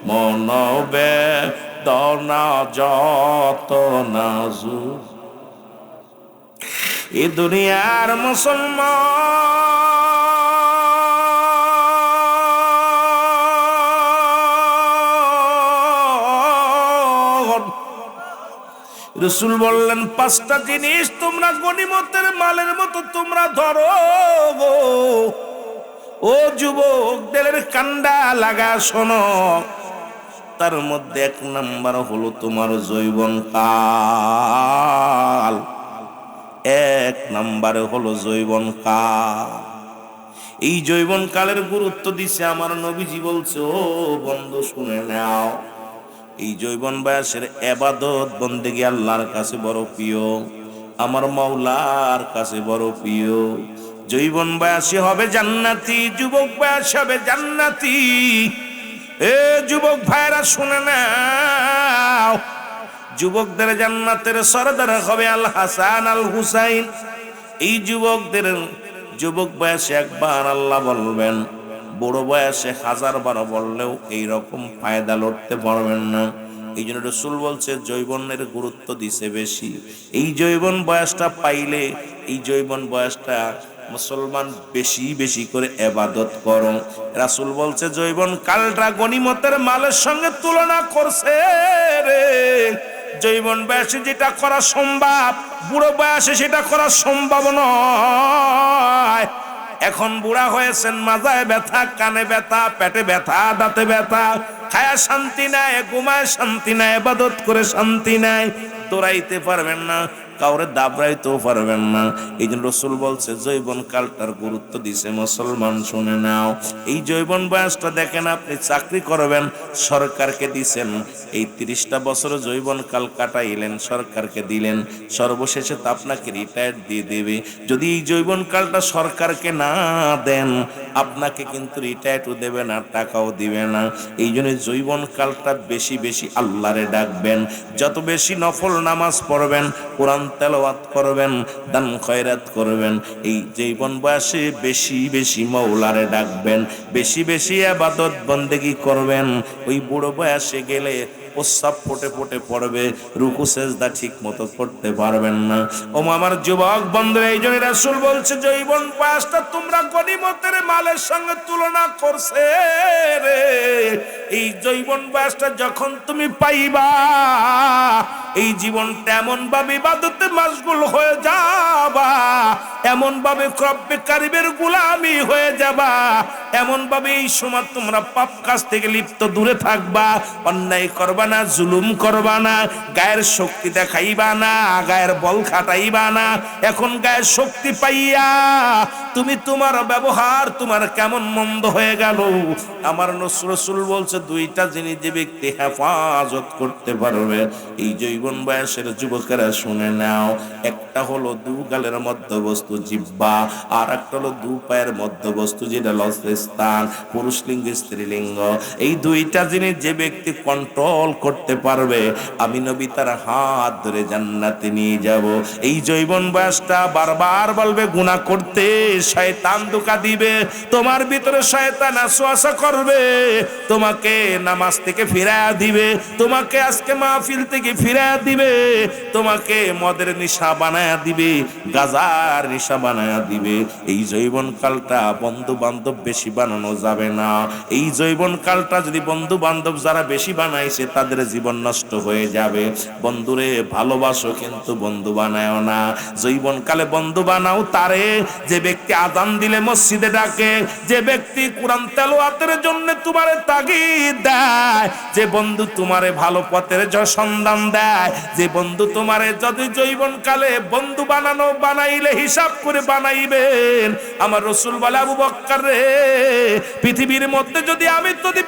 মনবে দনা যত না জুর। এ দুনিয়ার মুসলমান, রাসূল বললেন 5টা জিনিস তোমরা গনিমতের মালের মতো তোমরা ধরো। ও যুবক, দিলের কান্ডা লাগা শোনো। তার মধ্যে 1 নাম্বার হলো তোমার যৌবন কাল। 1 নাম্বারে হলো যৌবন কাল। এই যৌবন কালের গুরুত্ব দিছে আমার নবীজি বলছে, ও বন্ধু শুনে নাও, এই যৌবন বয়সের ইবাদত বন্দেগী আল্লাহর কাছে বড় প্রিয়, আমার মাওলার কাছে বড় প্রিয়। যৌবন বয়সী হবে জান্নাতি, যুবক বয়স হবে জান্নাতি। এ যুবক ভাইরা শুনে নাও, যুবকদের জান্নাতের সরদার হবে আল হাসান আল হুসাইন। এই যুবকদের যুবক বয়সে একবার আল্লাহ বলবেন, বুড়ো বয়সে 1000 বার বললেও এইরকম ফায়দা লড়তে পারবেন না। এই জন্য রাসূল বলছে যৌবনের গুরুত্ব দিছে বেশি। এই যৌবন বয়সটা পাইলে, এই যৌবন বয়সটা মুসলমান বেশি বেশি করে ইবাদত করো। রাসূল বলছে যৌবন কালটা গনিমতের মালের সঙ্গে তুলনা করছে রে। যৌবন বয়সে যেটা করা সম্ভব, বুড়ো বয়সে সেটা করা সম্ভব নয়। এখন বুড়া হয়েছেন, মাজায় ব্যথা, কানে ব্যথা, পেটে ব্যথা, দাঁতে ব্যথা, খায়া শান্তি নাই, ঘুমায় শান্তি নাই, ইবাদত করে শান্তি নাই, দৌড়াইতে পারবেন না, কাউরে দাবড়াইতেও পারবেন না। এই জন্য রাসূল বলছে যৌবন কালটার গুরুত্ব দিছে মুসলমান শুনে নাও। এই যৌবন বয়সটা দেখেন, আপনি চাকরি করবেন, সরকারকে দিছেন, এই 30টা বছর যৌবন কাল কাটাইলেন, সরকারকে দিলেন, সর্বশেষে তো আপনাকে রিটায়ার দিয়ে দেবে। যদি এই যৌবন কালটা সরকারকে না দেন, আপনাকে কিন্তু রিটায়ারও দেবে না, টাকাও দিবে না। এই জন্য যৌবন কালটা বেশি বেশি আল্লাহরে ডাকবেন, যত বেশি নফল নামাজ পড়বেন, কোরআন তেলাওয়াত করবেন, দান খয়রাত করবেন। এই যৌবন বয়সে বেশি বেশি মাওলারে ডাকবেন, বেশি বেশি ইবাদত বন্দেগী করবেন। ওই বুড়ো বয়সে গেলে প্রস্রাব ফোটে ফোটে পড়বে, রুকু সেজদা ঠিক মতো করতে পারবেন না। ও আমার যুবক বন্ধুরা, এই জন্য রাসূল বলছে যৌবন বয়সটা তোমরা গনিমতের মালের সঙ্গে তুলনা করছে রে। এই যৌবন বয়সটা যখন তুমি পাইবা, এই জীবনটা এমন ভাবে ইবাদতে মাশগুল হয়ে যাবা, এমন ভাবে রব্বে কারিমের গোলামি হয়ে যাবা, এমন ভাবে এই সময় তোমরা পাপ কাজ থেকে লিপ্ত দূরে থাকবা, অন্যায় করবা না, জুলুম করবা না, গায়ের শক্তি দেখাইবা না, গায়ের বল খাটাইবা না। এখন গায়ের শক্তি পাইয়া তুমি তোমার ব্যবহার তোমার কেমন মন্দ হয়ে গেল। আমার রাসূল বলছে 2টা জিনিস যে ব্যক্তি হেফাজত করতে পারবে, এই যৌবন বয়সের যুবকেরা শুনে নাও। একটা হলো 2 গালের মধ্যবস্তু জিহ্বা, আর একটা হলো 2 পায়ের মধ্যবস্তু যেটা লজ্জা স্থান, পুরুষ লিঙ্গ স্ত্রীলিঙ্গ, এই দুইটা জিনিস যে ব্যক্তি কন্ট্রোল করতে পারবে, আমি নবী তার হাত ধরে জান্নাতে নিয়ে যাব। এই যৌবন বয়সটা বারবার বলবে গুনাহ করতে, শয়তান ধোঁকা দিবে, তোমার ভিতরে শয়তান ওয়াসওয়াসা করবে, তোমাকে নামাজ থেকে ফিরায়া দিবে, তোমাকে আজকে মাহফিল থেকে ফিরায়া দিবে, তোমাকে মদের নেশা বানায়া দিবে, গাজার নেশা বানায়া দিবে। এই যৌবন কালটা বন্ধু বান্ধব বেশি বানানো যাবে না। এই যৌবন কালটা যদি বন্ধু বান্ধব যারা বেশি বানাইছে তাদের জীবন নষ্ট হয়ে যাবে। বন্ধুরে ভালোবাসো কিন্তু বন্ধু বানায়ও না। যৌবন কালে বন্ধু বানাও তারে যে ব্যক্তি আযান দিলে মসজিদে ডাকে, যে ব্যক্তি কোরআন তেলাওয়াতের জন্য তোমারে তাগিদ দেয়, যে বন্ধু তোমারে ভালো পথের সন্ধান দেয়, যে বন্ধু তোমারে যদি যৌবন কালে বন্ধু বানাইলে হিসাব করে বানাইবেন। আমার রাসূল বলে, আবু বকর রে, পৃথিবীর মধ্যে যদি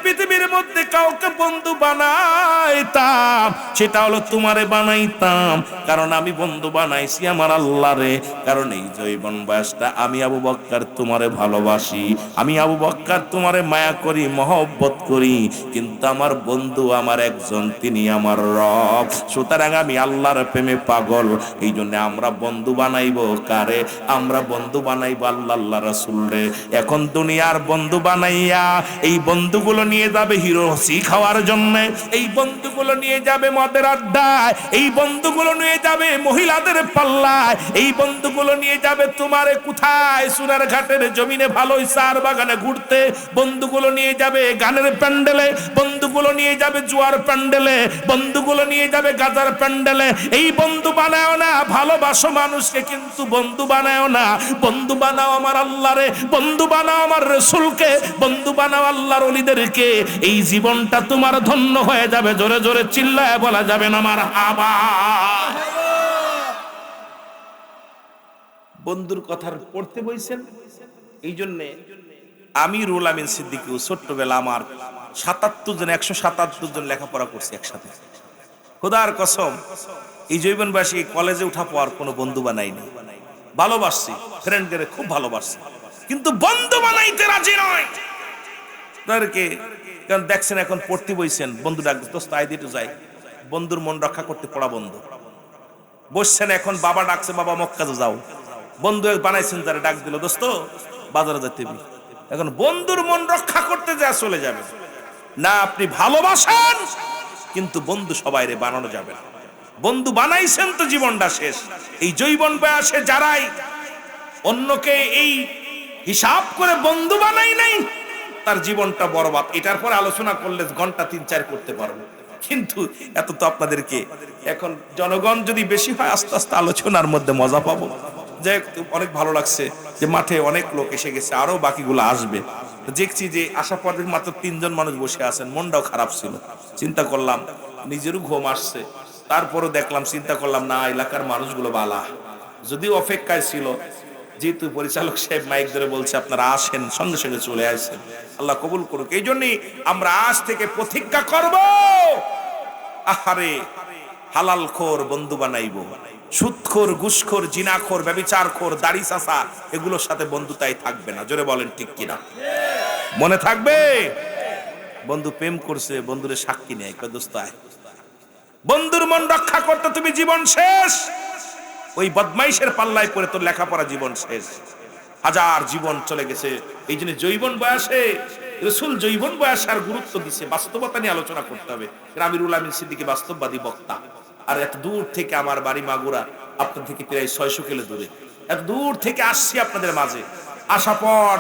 পৃথিবীর মধ্যে কাউকে বন্ধু বানাইতাম সেটা হলো তোমারে বানাইতাম, কারণ আমি বন্ধু বানাইছি আমার আল্লাহরে। কারণ এই যৌবন বয়সটা আমি আবু বকর তোমারে ভালোবাসি, আমি আবু বকর তোমারে মায়া করি, মহব্বত করি, কিন্তু আমার বন্ধু আমার একজন, তিনি আমার রব। সুতরাং আমি আল্লাহর প্রেমে পাগল। এই জন্য আমরা বন্ধু বানাইব কারে? আমরা বন্ধু বানাইব আল্লাহ রাসূলরে। এখন দুনিয়ার বন্ধু বানাইয়া এই বন্ধুগুলো নিয়ে যাবে হিরোসি খাওয়ার জন্য, এই বন্ধুগুলো নিয়ে যাবে মদের আড্ডায়, এই বন্ধুগুলো নিয়ে যাবে মহিলাদের পাল্লায়, এই বন্ধুগুলো নিয়ে যাবে তোমারে কোথায় সোনার ঘাটের জমিনে ভালো চার বাগানে ঘুরতে, বন্ধুগুলো নিয়ে যাবে গানের প্যান্ডেলে, বন্ধুগুলো নিয়ে যাবে জুয়ার প্যান্ডেলে, বন্ধুগুলো নিয়ে যাবে গাজার প্যান্ডেলে। এই বন্ধু বানাও না, ভালোবাসো মানুষকে কিন্তু বন্ধু বানাও না। বন্ধু বানাও আমার আল্লাহরে, বন্ধু বানাও আমার রাসূলকে, বন্ধু বানাও আল্লাহর ওলিদেরকে। এই জীবনটা তোমার ধন্য হয়ে যাবে। জোরে জোরে চিল্লায় বলা যাবে না মারহাবা। বন্ধুর কথা পড়তে বইছেন, এই জন্যে আমিরুল আমিন সিদ্দিকী ছোট্টবেলা আমার 177 জন লেখাপড়া করছি একসাথে। খোদার কসম, এই যৌবনবাসী কলেজে উঠা পর কোনো বন্ধু বানাইনি। ভালোবাসছি, ফ্রেন্ডদের খুব ভালোবাসছি, কিন্তু বন্ধু বানাইতে রাজি নয় তাদেরকে। কারণ দেখছেন এখন পড়তে বইছেন, বন্ধু ডাক দোস্ত আই দিতে যাই, বন্ধুর মন রক্ষা করতে পড়া বন্ধ। বসছেন এখন বাবা ডাকছে, বাবা মক্কাতে যাও, বন্ধু বানাইছেন যারা ডাক দিল দোস্ত বাজারে যেতে, এখন বন্ধুর মন রক্ষা করতে যা চলে যাবে না। আপনি ভালোবাসেন কিন্তু বন্ধু সবাই রে বানানো যাবে না। বন্ধু বানাইছেন তো জীবনটা শেষ। এই যৌবন বয়সে যারাই অন্যকে এই হিসাব করে বন্ধু বানাই নাই, তার জীবনটা বরবাদ। এটার পর আলোচনা করলে ঘন্টা 3-4 করতে পারবো, কিন্তু এত তো আপনাদেরকে এখন জনগণ যদি বেশি হয় আস্তে আস্তে আলোচনার মধ্যে মজা পাবো। যে অনেক ভালো লাগছে যে মাঠে অনেক লোক এসে গেছে, আরো বাকিগুলো আসবে। দেখছি যে আশা পর্বে মাত্র 3 জন মানুষ বসে আছেন, মনটাও খারাপ ছিল। চিন্তা করলাম, নিজেরও ঘুম আসছে, তারপরও দেখলাম, চিন্তা করলাম না, এলাকার মানুষগুলো বালা, যদিও অপেক্ষায় ছিল। যেহেতু পরিচালক সাহেব মাইক ধরে বলছে আপনারা আসেন, সঙ্গে সঙ্গে চলে আসেন, আল্লাহ কবুল করুক। এই জন্যই আমরা আজ থেকে প্রতিজ্ঞা করব, আহারে হালাল খোর বন্ধু বানাইব, সুদখোর, ঘুষখোর, জিনাখোর, ব্যভিচারখোর, দাড়ি চাচা এগুলোর সাথে বন্ধুতাই থাকবে না। জোরে বলেন ঠিক কিনা? মনে থাকবে? বন্ধু প্রেম করছে, বন্ধুরে সাক্ষী নেয়, কয় দোস্ত আয়। বন্ধুর মন রক্ষা করতে তুমি জীবন শেষ, ওই বদমাইশের পাল্লায় পড়ে তোর লেখাপড়া জীবন শেষ। হাজার জীবন চলে গেছে। এই জন্য যৌবন বয়সে রাসূল যৌবন বয়সে আর গুরুত্ব দিচ্ছে, বাস্তবতা নিয়ে আলোচনা করতে হবে। আমিরুল আমিন সিদ্দিকী বাস্তববাদী বক্তা। আর এত দূর থেকে আমার বাড়ি মাগুরা, আপনার থেকে প্রায় 600 কিলো দূরে, এত দূর থেকে আসছি আপনাদের মাঝে। আসা পর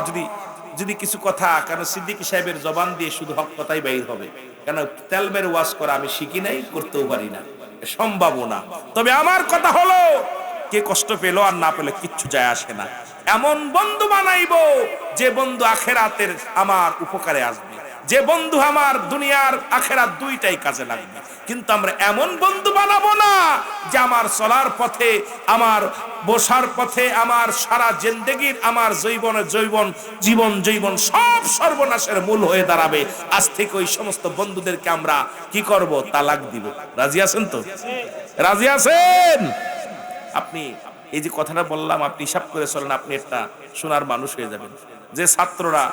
যদি কিছু কথা, কেন সিদ্দিকী সাহেবের জবান দিয়ে শুধু হক কথাই বাইর হবে, কেন তেলমের ওয়াজ করা আমি শিখি নাই, করতেও পারি না, সম্ভব না। তবে আমার কথা হলো, কে কষ্ট পেলো আর না পেলে কিচ্ছু যায় আসে না। এমন বন্ধু বানাইবো যে বন্ধু আখেরাতের আমার উপকারে আসবে, যে বন্ধু আমার দুনিয়ার আখেরাত দুইটাই কাজে লাগবে। কিন্তু আমরা এমন বন্ধু বানাবো না যে আমার চলার পথে, আমার বসার পথে, আমার সারা জিন্দেগির, আমার জীবন সব সর্বনাশের মূল হয়ে দাঁড়াবে। আজ থেকে ওই সমস্ত বন্ধুদেরকে আমরা কি করব? তালাক দিব। রাজি আছেন তো? রাজি আছেন? আপনি এই যে কথাটা বললাম, আপনি হিসাব করে চলেন, আপনি একটা সোনার মানুষ হয়ে যাবেন। যে ছাত্ররা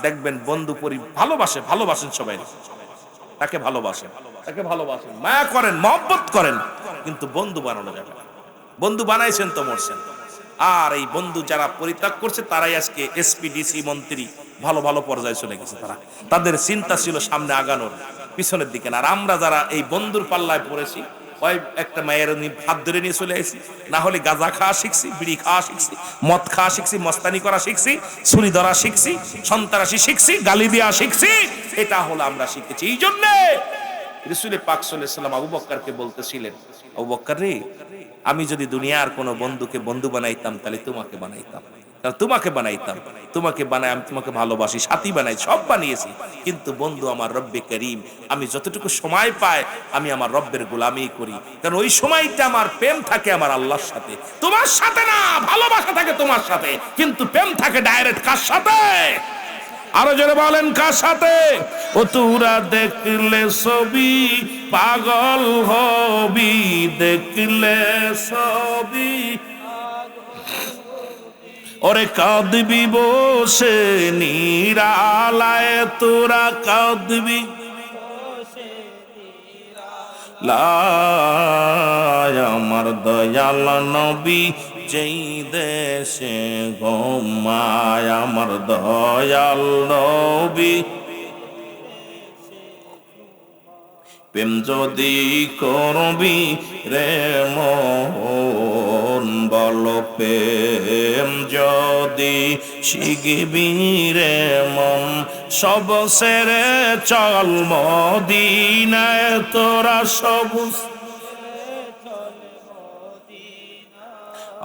দেখবেন বন্ধু ভালোবাসেন সবাই, তাকে ভালোবাসেন, মায়া করেন, মহব্বত করেন, কিন্তু বন্ধু বানানো যাবে না। বন্ধু বানাইছেন তো মরছেন। আর এই বন্ধু যারা পরিত্যাগ করছে তারাই আজকে এসপিডিসি মন্ত্রী ভালো ভালো পর্যায়ে চলে গেছে। তাদের চিন্তা ছিল সামনে আগানোর, পিছনের দিকে না। আর আমরা যারা এই বন্ধুর পাল্লায় পড়েছি, ওই একটা মায়ের হাত ধরে নিয়ে চলে আসি, না হলে গাঁজা খাওয়া শিখছি, বিড়ি খাওয়া শিখছি, মদ খাওয়া শিখছি, মস্তানি করা শিখছি, ছুরি ধরা শিখছি, সন্ত্রাসী শিখছি, গালি দেওয়া শিখছি। এটা হলো আমরা শিখেছি। এই জন্যে রাসূল পাক সাল্লাল্লাহু আলাইহি ওয়াসাল্লাম আবু বকরকে বলতেছিলেন, আবু বকর রে, আমি যদি দুনিয়ার কোনো বন্ধুকে বন্ধু বানাইতাম তাহলে তোমাকে বানাইতাম, তোমাকে বানাই, আমি তোমাকে ভালোবাসি, সাথী বানাই, সব বানিয়েছি, কিন্তু বন্ধু আমার রব্বে করিম, আমি যতটুকু সময় পাই আমি আমার রব্বের গোলামি করি, কারণ ওই সময়টা আমার প্রেম থাকে আমার আল্লাহর সাথে, তোমার সাথে না। ভালোবাসা থাকে তোমার সাথে, কিন্তু প্রেম থাকে ডাইরেক্ট কার সাথে? আরো জোরে বলেন, কার সাথে? ও তোরা দেখলে ছবি পাগল হবি, দেখলে ছবি ওরে কাঁদবি বসে নিরালায়, তোরা কাঁদবি লাই, আমার দয়াল নবী যেই দেশে ঘুমায়, আমার দয়াল নবী প্রেম যদি করবি রে মন, বল প্রেম যদি শিখবি রে মন, সব সেরে চল মদিনায়, তোরা সব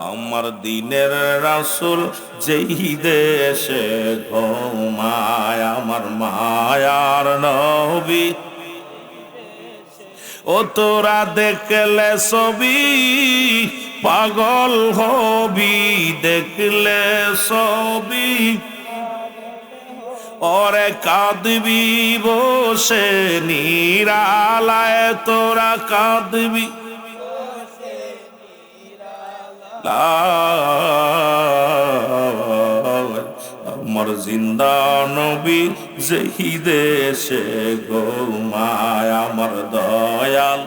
আমার দিনের রাসূল যেই দেশে ঘুমায়, আমার মায়ার নবী ও তোরা দেখলে ছবি পাগল হবি, দেখলে ছবি ওরে কাঁদবি বসে নিরালায়, তোরা কাঁদবি আমার জিন্দা নবী যেই দেশে ঘুমায়, আমার দয়াল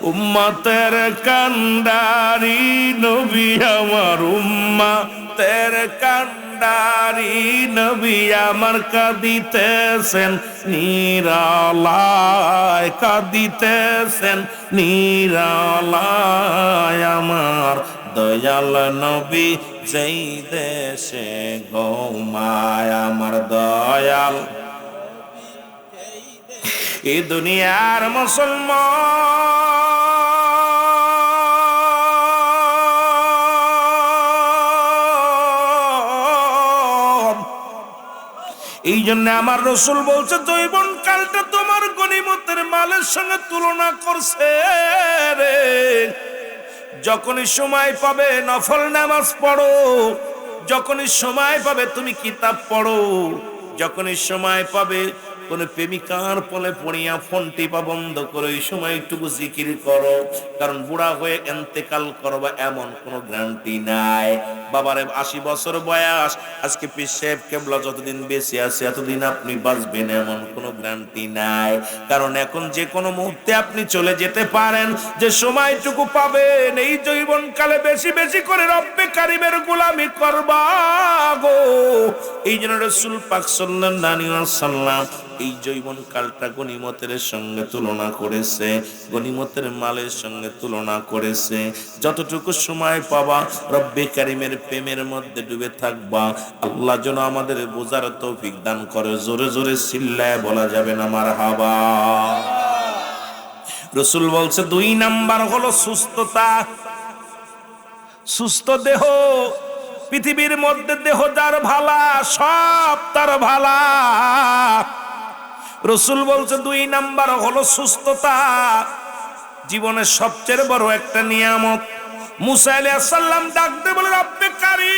উম্মতের কান্ডারি নবী, আমার উম্মতের কান্ডারি নবী, আমার কাঁদিতেছেন নিরালায়, কাঁদিতেছেন নিরালায়, আমার দয়াল নবী যেই দেশে ঘুমায়, আমার দয়াল। এই দুনিয়ার মুসলমান, এই জন্য আমার রাসূল বলছে যৌবন কালটা তোমার গনিমতের মালের সঙ্গে তুলনা করছে রে। যখনই সময় পাবে নফল নামাজ পড়ো, যখনই সময় পাবে তুমি কিতাব পড়ো, যখনই সময় পাবে কোন প্রেমিকার পলে পড়িয়া ফোন টিপা বন্ধ করো, এই সময়টুকু জিকির করো, কারণ বুড়া হয়ে ইন্তেকাল করবা এমন কোনো গ্যারান্টি নাই। বাবারে 80 বছর বয়স, আজকে পীর সাহেব কেবলা যতদিন বেঁচে আছে এতদিন আপনি বাঁচবেন এমন কোনো গ্যারান্টি নাই, কারণ এখন যে কোনো মুহূর্তে আপনি চলে যেতে পারেন। যে সময়টুকু পাবেন এই জীবনকালে বেশি বেশি করে রব্বে কারিমের গোলামি করবা গো। এই জন্য রাসূল পাক সাল্লাল্লাহু আলাইহি ওয়াসাল্লাম এই যৌবন কালটা গনিমতের সঙ্গে তুলনা করেছে, গনিমতের মালের সঙ্গে তুলনা করেছে। যতটুকু সময় পাবা রব্বে কারিমের প্রেমের মধ্যে ডুবে থাকবা। আল্লাহ যেন আমাদের বোঝার তৌফিক দান করে। জোরে জোরে চিল্লায় বলা যাবে না মারহাবা। রাসূল বলছে 2 নাম্বার হলো সুস্থতা। সুস্থ দেহ, পৃথিবীর মধ্যে দেহ যার ভালা সব তার ভালা। রাসূল বলছে 2 নাম্বার হলো সুস্থতা, জীবনের সবচেয়ে বড় একটা নিয়ামত। মুসা আলাইহিস সালাম ডাকতে বলে রব্বে কারীম,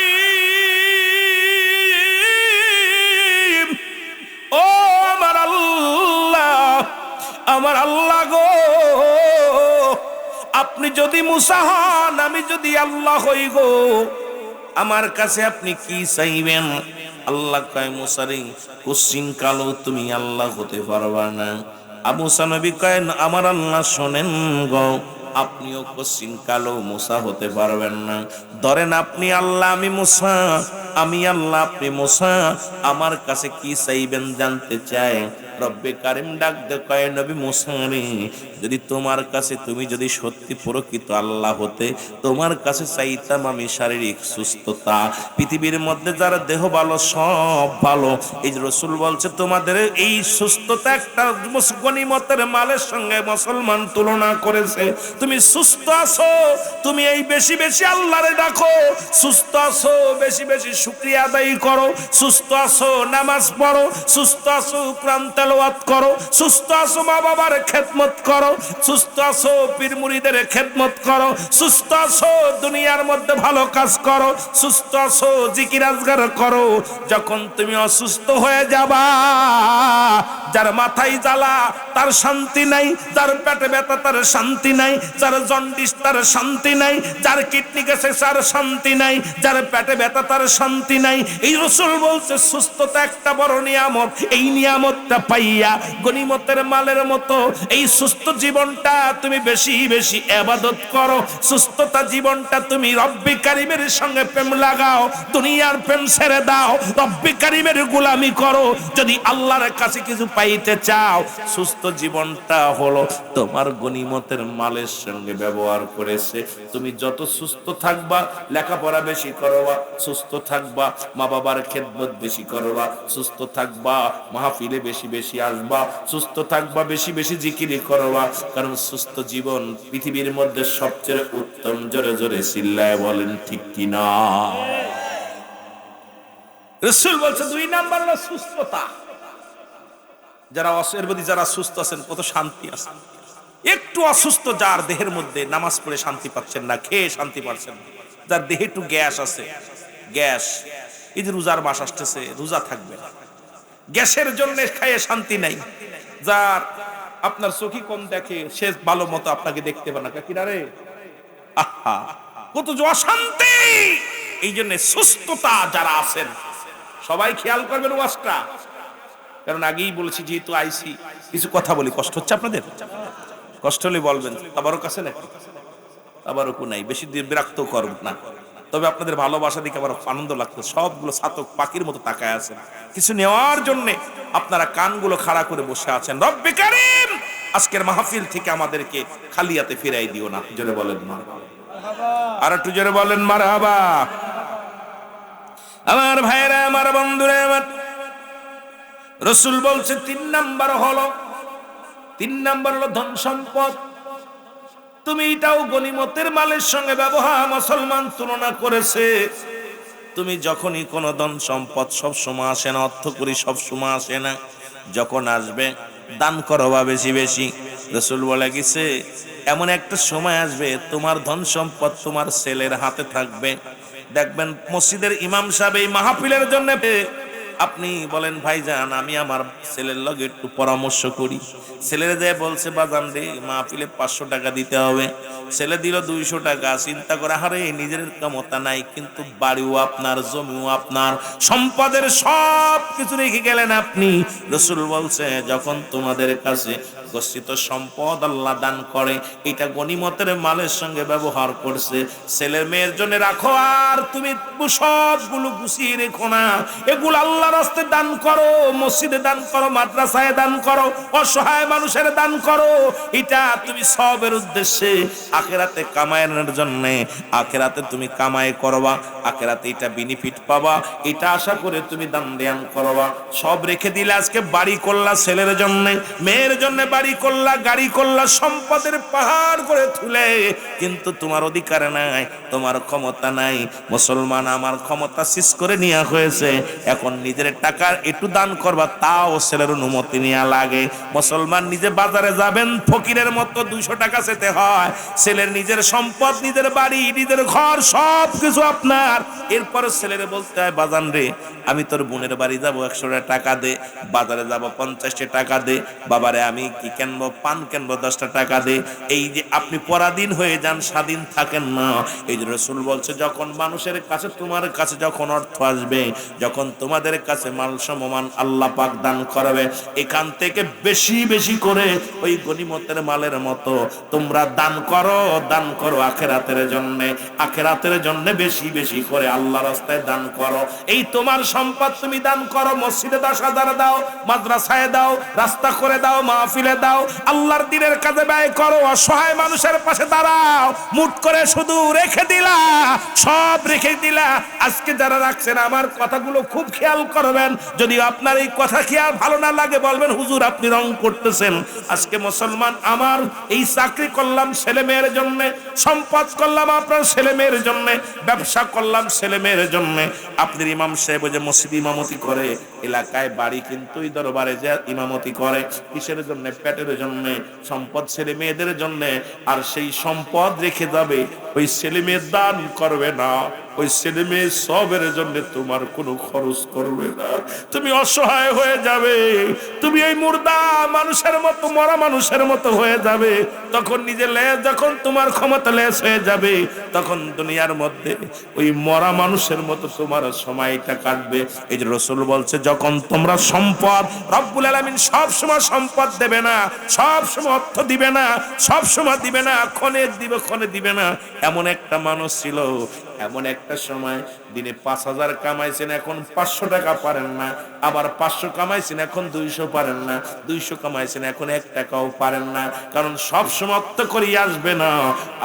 ও আমার আল্লাহ, আমার আল্লাহ গো, আপনি যদি মুসা হন আমি যদি আল্লাহ হই গো, আমার কাছে আপনি কি চাইবেন? আল্লাহ কয় মুসারে কোশ্চিন কালো তুমি আল্লাহ হতে পারবা না। আবু মুসা নবী কয় আমার আল্লাহ শোনেন গো, আপনিও কোশ্চিন কালো মুসা হতে পারবেন না। ধরেন আপনি আল্লাহ আমি মুসা, আমি আল্লাহ আপনি মুসা, আমার কাছে কি চাইবেন জানতে চায়। রব্বে কারিম ডাক দে কয় নবী মুসা রে, যদি তোমার কাছে তুমি যদি সত্যি প্রকৃত আল্লাহ হতে, তোমার কাছে চাইতাম আমি শারীরিক সুস্থতা। পৃথিবীর মধ্যে যারা দেহ ভালো সব ভালো, এই যে রাসূল বলছে তোমাদের এই সুস্থতা একটা গনিমতের মালের সঙ্গে মুসলমান তুলনা করেছে। তুমি সুস্থ আছো, তুমি এই বেশি বেশি আল্লাহরে ডাকো, সুস্থ আছো বেশি বেশি শুকরিয়া আদায় করো, সুস্থ আছো নামাজ পড়ো, সুস্থ আছো কোরআন তেলাওয়াত করো, সুস্থ আছো মা বাবার খেদমত করো, সুস্থ আছো পীর মুরিদের খেদমত করো, সুস্থ আছো দুনিয়ার মধ্যে ভালো কাজ করো, সুস্থ আছো জিকির আজগার করো। যখন তুমি অসুস্থ হয়ে যাবা, যার মাথায় জ্বালা তার শান্তি নাই, যার পেটে ব্যথা তার শান্তি নাই, যার জন্ডিস তার শান্তি নাই, যার কিডনি গেছে তার শান্তি নাই, যার পেটে ব্যথা তার শান্তি নাই। এই রাসূল বলছে সুস্থতা একটা বড় নিয়ামত। এই নিয়ামতটা পাইয়া গনিমতের মালের মতো এই সুস্থ জীবনটা তুমি বেশি বেশি ইবাদত করো, সুস্থতা জীবনটা তুমি রব্বে কারিমের সঙ্গে প্রেম লাগাও, দুনিয়ার প্রেম ছেড়ে দাও, রব্বে কারিমের গোলামি করো। যদি আল্লাহর কাছে কিছু পাইতে চাও, সুস্থ জীবনটা হলো তোমার গনিমতের মালের সঙ্গে ব্যবহার করেছে। তুমি যত সুস্থ থাকবা, লেখাপড়া বেশি করবা, সুস্থ থাকবা, মা বাবার খেদমত বেশি করবা, সুস্থ থাকবা, মাহফিলে বেশি বেশি আসবা, সুস্থ থাকবা, বেশি বেশি জিকিরি করবা। কারণ সুস্থ জীবন পৃথিবীর মধ্যে সবচেয়ে উত্তম। জোরে জোরে চিল্লায় বলেন ঠিক কিনা? রাসূল বলছে 2 নাম্বার হলো সুস্থতা। যারা অসুস্থ, যারা সুস্থ আছেন কত শান্তি আছে। একটু অসুস্থ যার দেহের মধ্যে, নামাজ পড়ে শান্তি পাচ্ছেন না, খেয়ে শান্তি পাচ্ছেন না, যার দেহে একটু গ্যাস আছে, গ্যাস, এই যে রোজার মাস আসতেছে, রোজা থাকবে না, গ্যাসের জন্য খাইয়ে শান্তি নাই, যার আপনার চোখই কম দেখে সে ভালো মতো আপনাকে দেখতে পারে না, কিনারে আহা কত যে অশান্তি। এই জন্য সুস্থতা যারা আছেন সবাই খেয়াল করবেন ওয়াজটা, কারণ আগেই বলেছি যেহেতু আইসি কিছু কথা বলি, কষ্ট হচ্ছে আপনাদের? কষ্ট হলে বলবেন, আবারও কাছে নাকি আবারও কো নাই, বেশি বিরক্ত করব না। তবে আপনাদের ভালোবাসা দিকে আমার আনন্দ লাগতো, সবগুলো ছাতক পাখির মতো তাকায় আছেন, কিছু নেওয়ার জন্য আপনারা কানগুলো খাড়া করে বসে আছেন। রব্বে কারীম আজকের মাহফিল থেকে আমাদেরকে খালি হাতে ফিরাই দিও না। জোরে বলেন মারহাবা, আর একটু জোরে বলেন মারহাবা। আমার ভাইরা, আমার বন্ধুরা, আমার রাসূল বলছে 3 নাম্বার হলো ধন সম্পদ। তুমি এটাও গনিমতের মালের সঙ্গে ব্যবহার মুসলমান তুলনা করেছে। তুমি যখনই কোনো ধন সম্পদ সব সময় আসে না, অর্থ করি সব সময় আসে না, যখন আসবে দান করবা বেশি বেশি। রাসূল বলে গেছে এমন একটা সময় আসবে তোমার ধন সম্পদ তোমার ছেলের হাতে থাকবে। দেখবেন মসজিদের ইমাম সাহেব এই মাহফিলের জন্য আপনি বলেন ভাইজান আমি আমার ছেলের লগে একটু পরামর্শ করি, ছেলেরা যায় বলছে বাজান রে মাহফিলে 500 টাকা দিতে হবে, ছেলে দিল 200 টাকা। চিন্তা করে হারে নিজের ক্ষমতা নাই, কিন্তু বাড়িও আপনার, জমিও আপনার, সম্পদের সব কিছু রেখে গেলেন আপনি। রাসূল বলছে যখন তোমাদের কাছে গচ্ছিত সম্পদ আল্লাহ দান করে, এটা গনিমতের মালের সঙ্গে ব্যবহার করছে, ছেলে মেয়ের জন্য রাখো, আর তুমি সবগুলো গুছিয়ে রেখো না, এগুলো আল্লাহর রাস্তায় দান করো, মসজিদে দান করো, মাদ্রাসায় দান করো, অসহায় মানুষের দান করো। এটা তুমি সবের উদ্দেশ্যে আখিরাতে কামানোর জন্য, আখিরাতে তুমি কামাই করবা, আখিরাতে এটা বেনিফিট পাবা, এটা আশা করে তুমি দান দেন করবা। সব রেখে দিলে আজকে বাড়ি করলা ছেলের জন্য, মেয়ের জন্য বাড়ি করলা, গাড়ি করলা, সম্পদের পাহাড় করে তুলে, কিন্তু তোমার অধিকার নাই, তোমার ক্ষমতা নাই। মুসলমান আমার ক্ষমতা শেষ করে নেওয়া হয়েছে, এখন নিজের টাকা একটু দান করবা, তাও ছেলের অনুমতি নেওয়া লাগে। মুসলমান নিজে বাজারে যাবেন, ফকিরের মতো 200 টাকা চেতে হয়। ছেলের নিজের সম্পদ, নিজের বাড়ি, নিজের ঘর সব কিছু আপনার, এরপরে ছেলের বলতে হয় বাজান রে আমি তোর বোনের বাড়ি যাবো, 100 টাকা দে। বাজারে যাবো 50 টাকা দে। বাবারে আমি কি কিনবো, পান কিনবো, 10 টাকা দে। এই যে আপনি পরাধীন হয়ে যান, স্বাধীন থাকেন না। এই যে রাসূল বলছে যখন মানুষের কাছে, তোমার কাছে যখন অর্থ আসবে, যখন তোমাদের কাছে মাল সমমান আল্লাহ পাক দান করবে, এখান থেকে বেশি বেশি করে ওই গনিমতের মালের মতো তোমরা দান করো, দান করো আখিরাতের জন্য। আখিরাতের জন্য বেশি বেশি করে আল্লাহ রাস্তায় দান করো। এই তোমার সম্পদ তুমি দান করো, মসজিদে 10,000 দাও, মাদ্রাসায় দাও, রাস্তা করে দাও, মাহফিলে দাও, আল্লাহর দ্বীনের কাজে ব্যয় করো, অসহায় মানুষের পাশে দাঁড়াও। মুট করে শুধু রেখে দিলা, সব রেখে দিলা। আজকে যারা রাখছেন আমার কথাগুলো খুব খেয়াল করবেন। যদি আপনার এই কথা খেয়াল ভালো না লাগে বলবেন হুজুর আপনি রং করতেছেন। আজকে মুসলমান আমার এই চাকরি করলাম ছেলে মেয়ের জন্য, সম্পদ করলাম আপনার ছেলে মেয়ের জন্য, ব্যবসা করলাম ছেলে মেয়ের জন্য। আপনার ইমাম সাহেব যে মসজিদ ইমামতি করে, এলাকায় বাড়ি কিন্তু এই দরবারে যে ইমামতি করে, কিসের জন্য? পেটের জন্য, সম্পদ ছেলে মেয়েদের জন্য। আর সেই সম্পদ রেখে যাবে, ওই ছেলে মেয়ে দান করবে না, ওই ছেলে মেয়ে সবের জন্য তোমার কোনো খরচ করবে না। তুমি অসহায় হয়ে যাবে, তুমি এই মুর্দা মানুষের মতো, মরা মানুষের মতো হয়ে যাবে। তখন নিজে লেজ, যখন তোমার ক্ষমতা লেজ হয়ে যাবে, তখন দুনিয়ার মধ্যে ওই মরা মানুষের মতো তোমার সময়টা কাটবে। এই যে রাসূল বলছে যখন তোমরা সম্পদ, রব্বুল আলামিন সব সময় সম্পদ দেবে না, সব সময় অর্থ দিবে না, সব সময় দিবে না, ক্ষণে দিবে ক্ষণে দিবে না। এমন একটা মানুষ ছিল, এমন একটা সময় দিনে 5,000 কামাইছেন, এখন 500 টাকা পারেন না। আবার 500 কামাইছেন, এখন 200 পারেন না। 200 কামাইছেন, এখন 1 টাকাও পারেন না। কারণ সব সময় অর্থ করে আসবে না।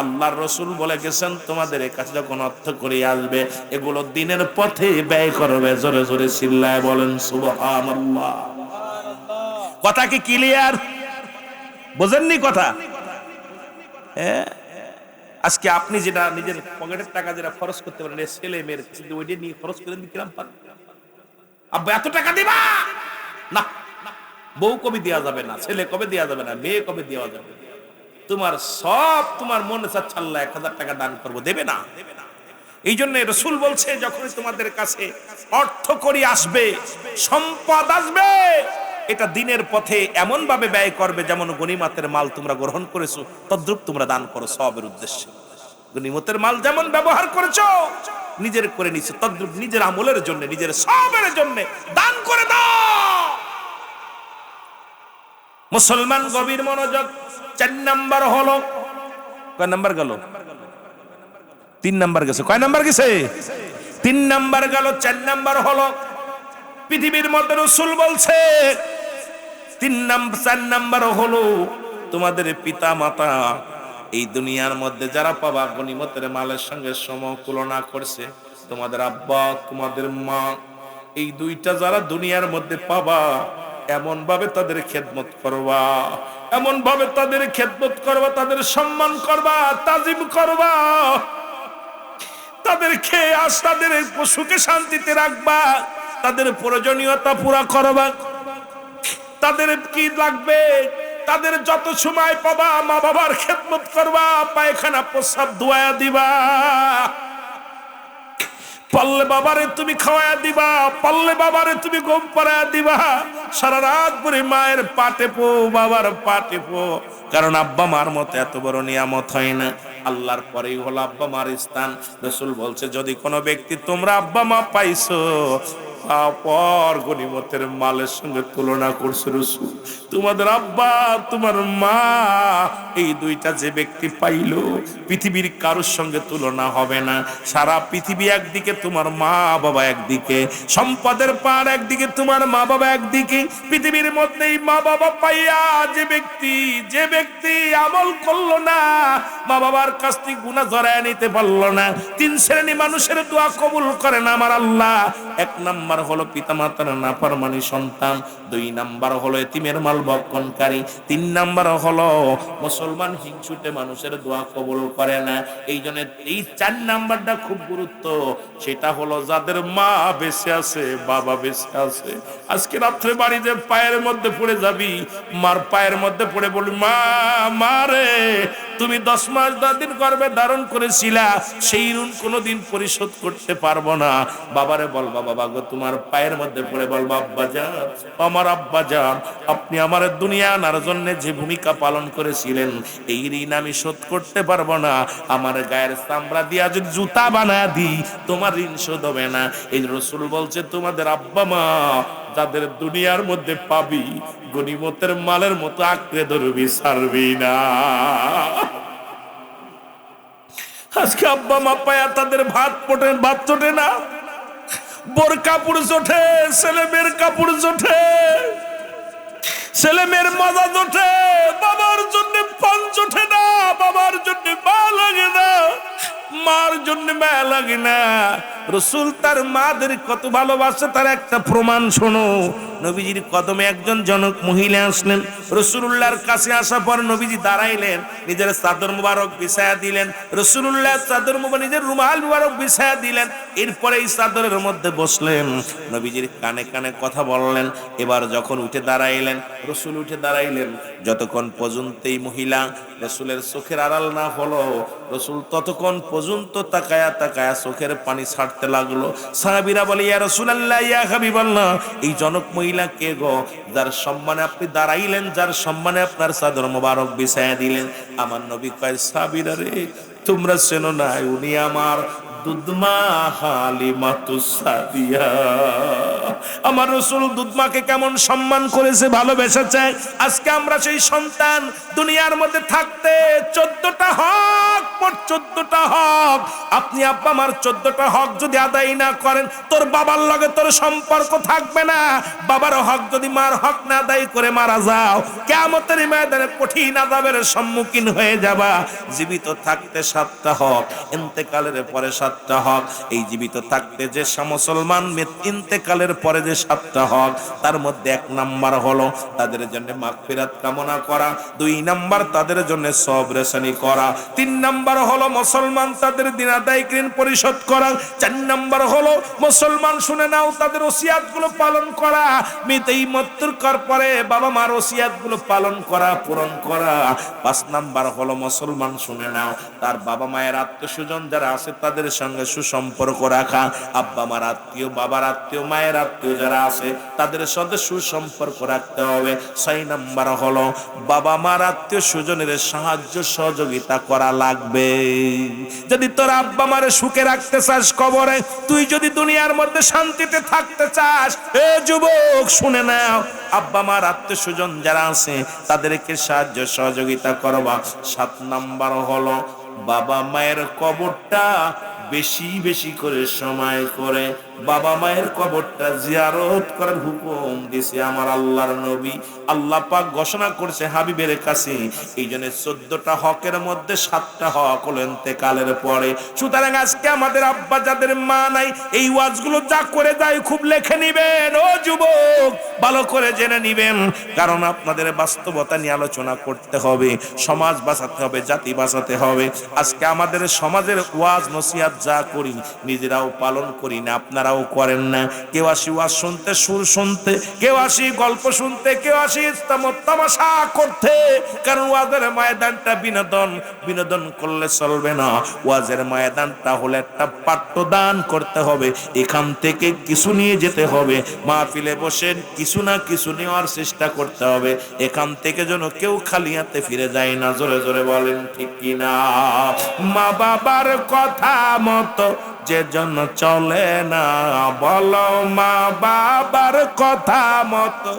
আল্লাহর রাসূল বলে গেছেন তোমাদের কাছে যখন অর্থ করে আসবে, এগুলো দিনের পথে ব্যয় করবে। জোরে জোরে চিল্লায় বলেন সুবহানাল্লাহ। কথা কি ক্লিয়ার? বোঝেননি কথা? হ্যাঁ, আজকে আপনি যেটা নিজের পকেটের টাকা যেটা খরচ করতে পারেন, ছেলে মেয়ের কিন্তু ওইটা নিয়ে খরচ করে দিলাম পারেন। আব্বা এত টাকা দিবা না, বউ কবে দেওয়া যাবে না, ছেলে কবে দেওয়া যাবে না, মেয়ে কবে দেওয়া যাবে। তোমার সব তোমার মনে চাচ্ছে আল্লাহ 1,000 টাকা দান করবো, দেবে না। এই জন্য রাসূল বলছে যখন তোমাদের কাছে অর্থ করি আসবে, সম্পদ আসবে, এটা দিনের পথে এমন ভাবে ব্যয় করবে যেমন গনিমতের মাল তোমরা গ্রহণ করেছো তদ্রূপ তোমরা দান করো সবের উদ্দেশ্যে। গনিমতের মাল যেমন ব্যবহার করেছো, নিজের করে নিছো, তদ্রূপ নিজের আমলের জন্য, নিজের সবের জন্য দান করে দাও। মুসলমান গভীর মনোযোগ। 4 নাম্বার হলো, কয় নাম্বার গেল? 3 নাম্বার গেছে। কয় নাম্বার গেছে? 3 নাম্বার গেল। 4 নাম্বার হলো পৃথিবীর মধ্যে রাসূল বলছে 4 নাম্বার হলো তোমাদের পিতা মাতা। এই দুনিয়ার মধ্যে যারা পাবা গনিমতের মালের সঙ্গে সমতুলনা করছে, তোমাদের আব্বা, তোমাদের মা, এই দুইটা যারা দুনিয়ার মধ্যে পাবা, এমন ভাবে তাদের খেদমত করবা, এমন ভাবে তাদের খেদমত করবা, তাদের সম্মান করবা, তাজিম করবা, তাদের খেয়ে আস, তাদের সুখে শান্তিতে রাখবা, তাদের প্রয়োজনীয়তা পুরা করবা। তাদের কি লাগবে, তাদের যত সময় পাবা মা বাবার খেদমত করবা, পায়খানা প্রস্রাব ধোয়া দিবা, পারলে বাবারে তুমি খাওয়ায়া দিবা, পারলে বাবারে তুমি ঘুম পাড়ায়া দিবা, সারা রাত পরে মায়ের পাটে পো, বাবার পাটে পো। কারণ আব্বা মার মতো এত বড় নিয়ামত হয় না। আল্লাহর পরেই হলো আব্বা মার স্থান। রাসূল বলছে যদি কোনো ব্যক্তি তোমরা আব্বা মা পাইছো, পর গনিমতের মালের সঙ্গে তুলনা করছে রাসূল, তোমাদের আব্বা তোমার মা, এই দুইটা যে ব্যক্তি পাইলো, পৃথিবীর কারোর সঙ্গে তুলনা হবে না। সারা পৃথিবী একদিকে, তোমার মা বাবা একদিকে, সম্পদের পার একদিকে, তোমার মা বাবা একদিকে। পৃথিবীর মধ্যেই মা বাবা পাইয়া যে ব্যক্তি আমল করলো না, মা বাবার কাছ থেকে গুনাহ ঝরায় নিতে পারলো না। 3 শ্রেণী মানুষের দোয়া কবুল করেন আমার আল্লাহ। 1 নাম্বার হলো পিতামাতার নাফরমানি সন্তান, 2 নাম্বার হলো এতিমের মাল ভক্ষণকারী, 3 নাম্বার হলো মুসলমান হিংসুটে মানুষের দোয়া কবুল করে না। এই জন্য এই 4 নাম্বারটা খুব গুরুত্ব। সেটা হলো যাদের মা বেঁচে আছে, বাবা বেঁচে আছে। আজকে রাত্রে বাড়িতে পায়ের মধ্যে পড়ে যাবি, মার পায়ের মধ্যে পড়ে বলবি, মা মারে তুমি 10 মাস 10 দিন গর্ভে ধারণ করেছিলা, সেই ঋণ কোনোদিন পরিশোধ করতে পারবো না। বাবারে বল, বাবা গো তোমার পায়ের মধ্যে পড়ে বল, আব্বা জান, আমার আব্বা জান, আপনি আমার দুনিয়া আনার জন্য যে ভূমিকা পালন করেছিলেন, এই ঋণ আমি শোধ করতে পারবো না। আমার গায়ের চামড়া দিয়া যদি জুতা বানায় দিই, তোমার ঋণ শোধ হবে না। এই রাসূল বলছে তোমাদের আব্বা মা যাদের দুনিয়ার মধ্যে পাবি, গনিমতের মালের মতো আঁকড়ে ধরবি, ছাড়বি না। আজকে আব্বা মা পায়া তাদের ভাত চটে না, বোর কাপড় জোটে, ছেলে মেয়ের কাপড় জোটে, ছেলে মেয়ের মজা জোটে, বাবার জন্য পান জোটে না, বাবার জন্য মা লাগে না, মার জন্য মায়া লাগে না। রাসূল তার মাদের কত ভালোবাসে তার একটা প্রমাণ শোনো। নবীজির কদমে একজন জনক মহিলা আসলেন। রাসূলুল্লাহর কাছে আসার পর নবীজি দাঁড়াইলেন, নিজের চাদর মুবারক বিছায়া দিলেন। রাসূলুল্লাহ চাদর মুবারক, নিজের রুমাল মুবারক বিছায়া দিলেন। এরপরে এই চাদরের মধ্যে বসলেন, নবীজির কানে কানে কথা বললেন। এবার যখন উঠে দাঁড়াইলেন, রাসূল উঠে দাঁড়াইলেন। যতক্ষণ পর্যন্ত এই মহিলা রাসূলের চোখের আড়াল না হলো, রাসূল ততক্ষণ পর্যন্ত তাকায়া তাকায়া চোখের পানি ছাড়তে লাগলো। সাহাবীরা বলে, ইয়া রাসূলুল্লাহ, ইয়া হাবিবাল্লাহ, এই জনক মহিলা কে গো, যার সম্মানে আপনি দাঁড়াইলেন, যার সম্মানে আপনার চাদর মোবারক বিছায়া দিলেন? আমার নবী কয়, সাহাবীরা রে, তোমরা চেনো না, উনি আমার দুধমা হালিমাতুস সাদিয়া। আমার রাসূল দুধমাকে কেমন সম্মান করেছে, ভালোবেসেছে। আজকে আমরা সেই সন্তান, দুনিয়ার মধ্যে থাকতে 14টা হক, মোট 14টা হক। আপনি আব্বা মার 14টা হক যদি আদায় না করেন, তোর বাবার লগে তোর সম্পর্ক থাকবে না। বাবার হক যদি মার হক না আদায় করে মারা যাও, কিয়ামতের ময়দানে কঠিন আযাবের সম্মুখীন হয়ে যাবা। জীবিত থাকতে 7টা হক, ইন্তেকালের পরে 7টা হক। এই জীবিত থাকতে যে মুসলমান ইন্তেকালের পরে যে 7টা হক, তার মধ্যে 1 নাম্বার হলো তাদের জন্য মাগফিরাত কামনা করা, 2 নাম্বার তাদের জন্য সবর রেশানি করা, 3 নাম্বার হলো মুসলমান তাদের দিন আদায় ঋণ পরিশোধ করা, 4 নাম্বার হলো মুসলমান শুনে নাও তাদের ওসিয়াতগুলো পালন করা। মৃত্যুর মৃত্যুর পরে বাবা মার ওসিয়াতগুলো পালন করা, পূরণ করা। 5 নাম্বার হলো মুসলমান শুনে নাও তার বাবা মায়ের আত্মীয়স্বজন যারা আছে তাদের সঙ্গে সুসম্পর্ক রাখা। আব্বা মার আত্মীয়, বাবার আত্মীয়, মায়ের আত্মীয় যারা আছে তাদের সাথে সুসম্পর্ক রাখতে হবে। 6 নাম্বার হলো বাবা মার আত্মীয় স্বজনের সাহায্য সহযোগিতা করা লাগবে। যদি তোর আব্বা মারে সুখে রাখতে চাস কবরে, তুই যদি দুনিয়ার মধ্যে শান্তিতে থাকতে চাস, এ যুবক শুনে নাও, আব্বা মার আত্মীয় স্বজন যারা আছে তাদেরকে সাহায্য সহযোগিতা করবা। 7 নাম্বার হলো বাবা মায়ের কবরটা বেশি বেশি করে সময় করে বাবা মায়ের কবরটা জিয়ারত করার হুকুম দিয়েছে আমার আল্লাহর নবী। আল্লাহ পাক ঘোষণা করেছে হাবিবের কাছে। এই জন্য 14টা হকের মধ্যে 7টা হক হলো ইন্তেকালের পরে। সুতরাং আজকে আমাদের আব্বা যাদের মা নাই, এই ওয়াজগুলো যা করে যায় খুব লেখে নিবেন ও যুবক, ভালো করে জেনে নিবেন। কারণ আপনাদের বাস্তবতা নিয়ে আলোচনা করতে হবে, সমাজ বাঁচাতে হবে, জাতি বাঁচাতে হবে। আজকে আমাদের সমাজের ওয়াজ নসিহত যা করি নিজেরাও পালন করি না, আপনারাও করেন না। কেউ আসি ওয়াজ শুনতে, সুর শুনতে, কেউ আসি গল্প শুনতে, কেউ আসি তামাশা করতে। কারণ ওয়াজের ময়দানটা বিনোদন, বিনোদন করলে চলবে না। ওয়াজের ময়দানটা হলে একটা পাঠ্যদান করতে হবে, এখান থেকে কিছু নিয়ে যেতে হবে। মাহফিলে বসে কিছু না কিছু নেওয়ার চেষ্টা করতে হবে, এখান থেকে যেন কেউ খালি হাতে ফিরে যায় না। জোরে জোরে বলেন ঠিক কিনা? মা বাবার কথা মতো যে জন চলে না, বলো মা বাবার কথা মতো।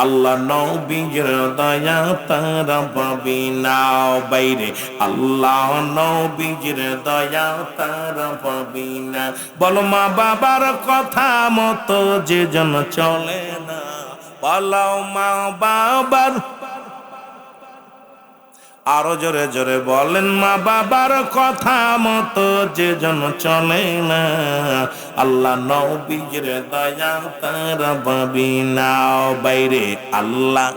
আল্লাহ নবীর দয়া তারা পাবি না বাইরে, আল্লাহ নবীর দয়া তারা পাবি না। বলো মা বাবার কথা মতো যে জন চলে না, বলো মা বাবার। আরো জোরে জোরে বলেন, মা বাবার কথা মতো যে জন চলে না, আল্লাহ নবীর দয়া তারা পাবি না। বাইরে আল্লাহ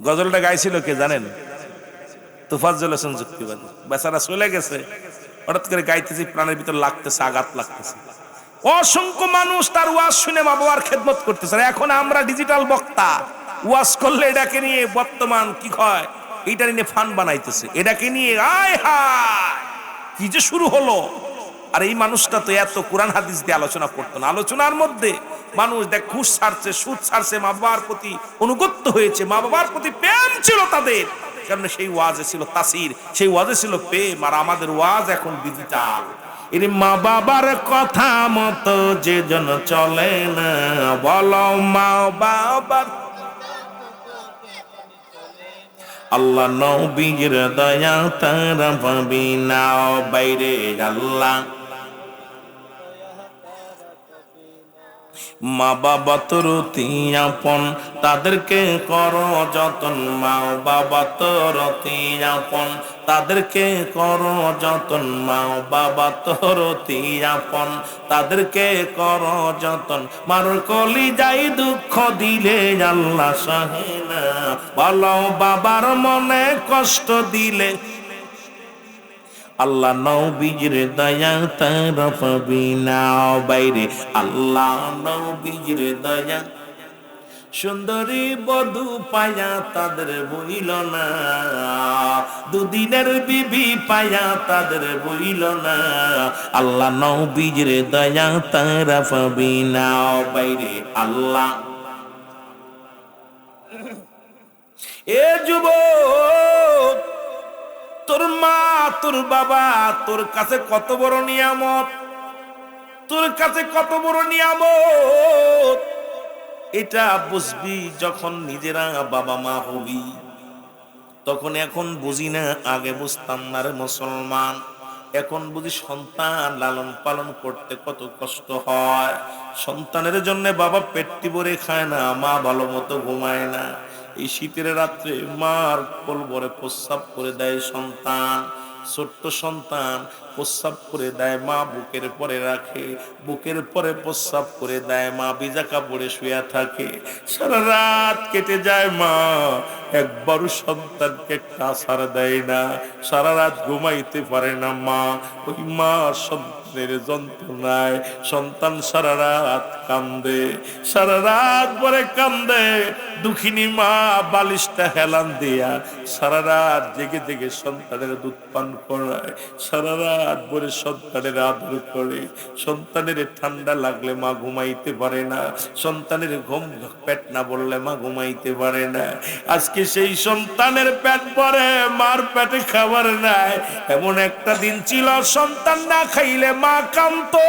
গজলটা গাইছিল কে জানেন? তোফাজ্জল হোসেন যুক্তিবাদী। বেচারা চলে গেছে, হঠাৎ করে গাইতেছি, প্রাণের ভিতর লাগতেছে, আঘাত লাগতেছে। অসংখ্য মানুষ তার ওয়াজ শুনে মা বাবার খেদমত করতেছে। এখন আমরা ডিজিটাল বক্তা, ওয়াজ করলে এটাকে নিয়ে বর্তমান কি হয়, এইটা নিয়ে ফান বানাইতেছে, এটাকে নিয়ে আয় হায় কি যে শুরু হলো। আর এই মানুষটা তো এত কোরআন হাদিস দিয়ে আলোচনা করতো না। আলোচনার মধ্যে মানুষ দেখ ঘুষ ছাড়ছে, সুদ ছাড়ছে, মা বাবার প্রতি অনুগত্য হয়েছে, মা বাবার প্রতি প্রেম ছিল তাদের, কারণ সেই ওয়াজে ছিল তাসির, সেই ওয়াজে ছিল প্রেম। আর আমাদের ওয়াজ এখন ডিজিটাল। এর মা বাবার কথা মতো যে জন চলে না, বলো মা বাবার আল্লাহ নবীর দয়া তারা পাবি না। বাইরে আল্লাহ মা বাবা তোর অতি আপন, তাদেরকে কর যতন। মা বাবা তোর অতি আপন, তাদেরকে কর যতন। মা বাবা তোর অতি আপন, তাদেরকে কর যতন। মার কলি যাই দুঃখ দিলে আল্লাহ সহে না, বলো বাবার মনে কষ্ট দিলে আল্লাহ নবীর দয়া তারা পাবি না। বাইরে আল্লাহ নবীর দয়া, সুন্দরী বধূ পায়া তাদের বইল না, দুদিনের বিবি পায়া তাদের বইল না, আল্লাহ নবীর দয়া তারা পাবি না। বাইরে আল্লাহ এ যুবক, তোর মা তোর বাবা তোর কাছে কত বড় নিয়ামত, তোর কাছে কত বড় নিয়ামত। এটা বুঝবি যখন নিজেরা বাবা মা হবি তখন। এখন বুঝি না, আগে বুঝতাম না রে মুসলমান। এখন বুঝি সন্তান লালন পালন করতে কত কষ্ট হয়। সন্তানের জন্য বাবা পেটটি ভরে খায় না, মা ভালো মতো ঘুমায় না। এই শীতের রাত্রে মার কোল ভরে প্রস্রাব করে দেয় সন্তান, ছোট্ট সন্তান প্রস্রাব করে দেয়, মা বুকের পরে রাখে, বুকের পরে প্রস্রাব করে দেয়, মা ভিজা কাপড়ে শুয়ে থাকে। সারা রাত কেটে যায়, মা একবারও সন্তানকে কাছাড় দেয় না, সারা রাত ঘুমাইতে পারে না মা। ওই মা সন্তানের যন্ত্রণায় সন্তান সারা রাত কান্দে, সারা রাত পরে কান্দে। দুঃখিনী মা বালিশটা হেলান দিয়া সারা রাত জেগে জেগে সন্তানের দুধ পান করায়, সারা রাত ভরে সন্তানের আদর করে। সন্তানের ঠান্ডা লাগলে মা ঘুমাইতে পারে না, সন্তানের ঘুম পেট না বললে মা ঘুমাইতে পারে না। আজকে সেই সন্তানের পেট ভরে, মার পেটে খাবার নাই। এমন একটা দিন ছিল সন্তান না খাইলে মা কাঁদতো।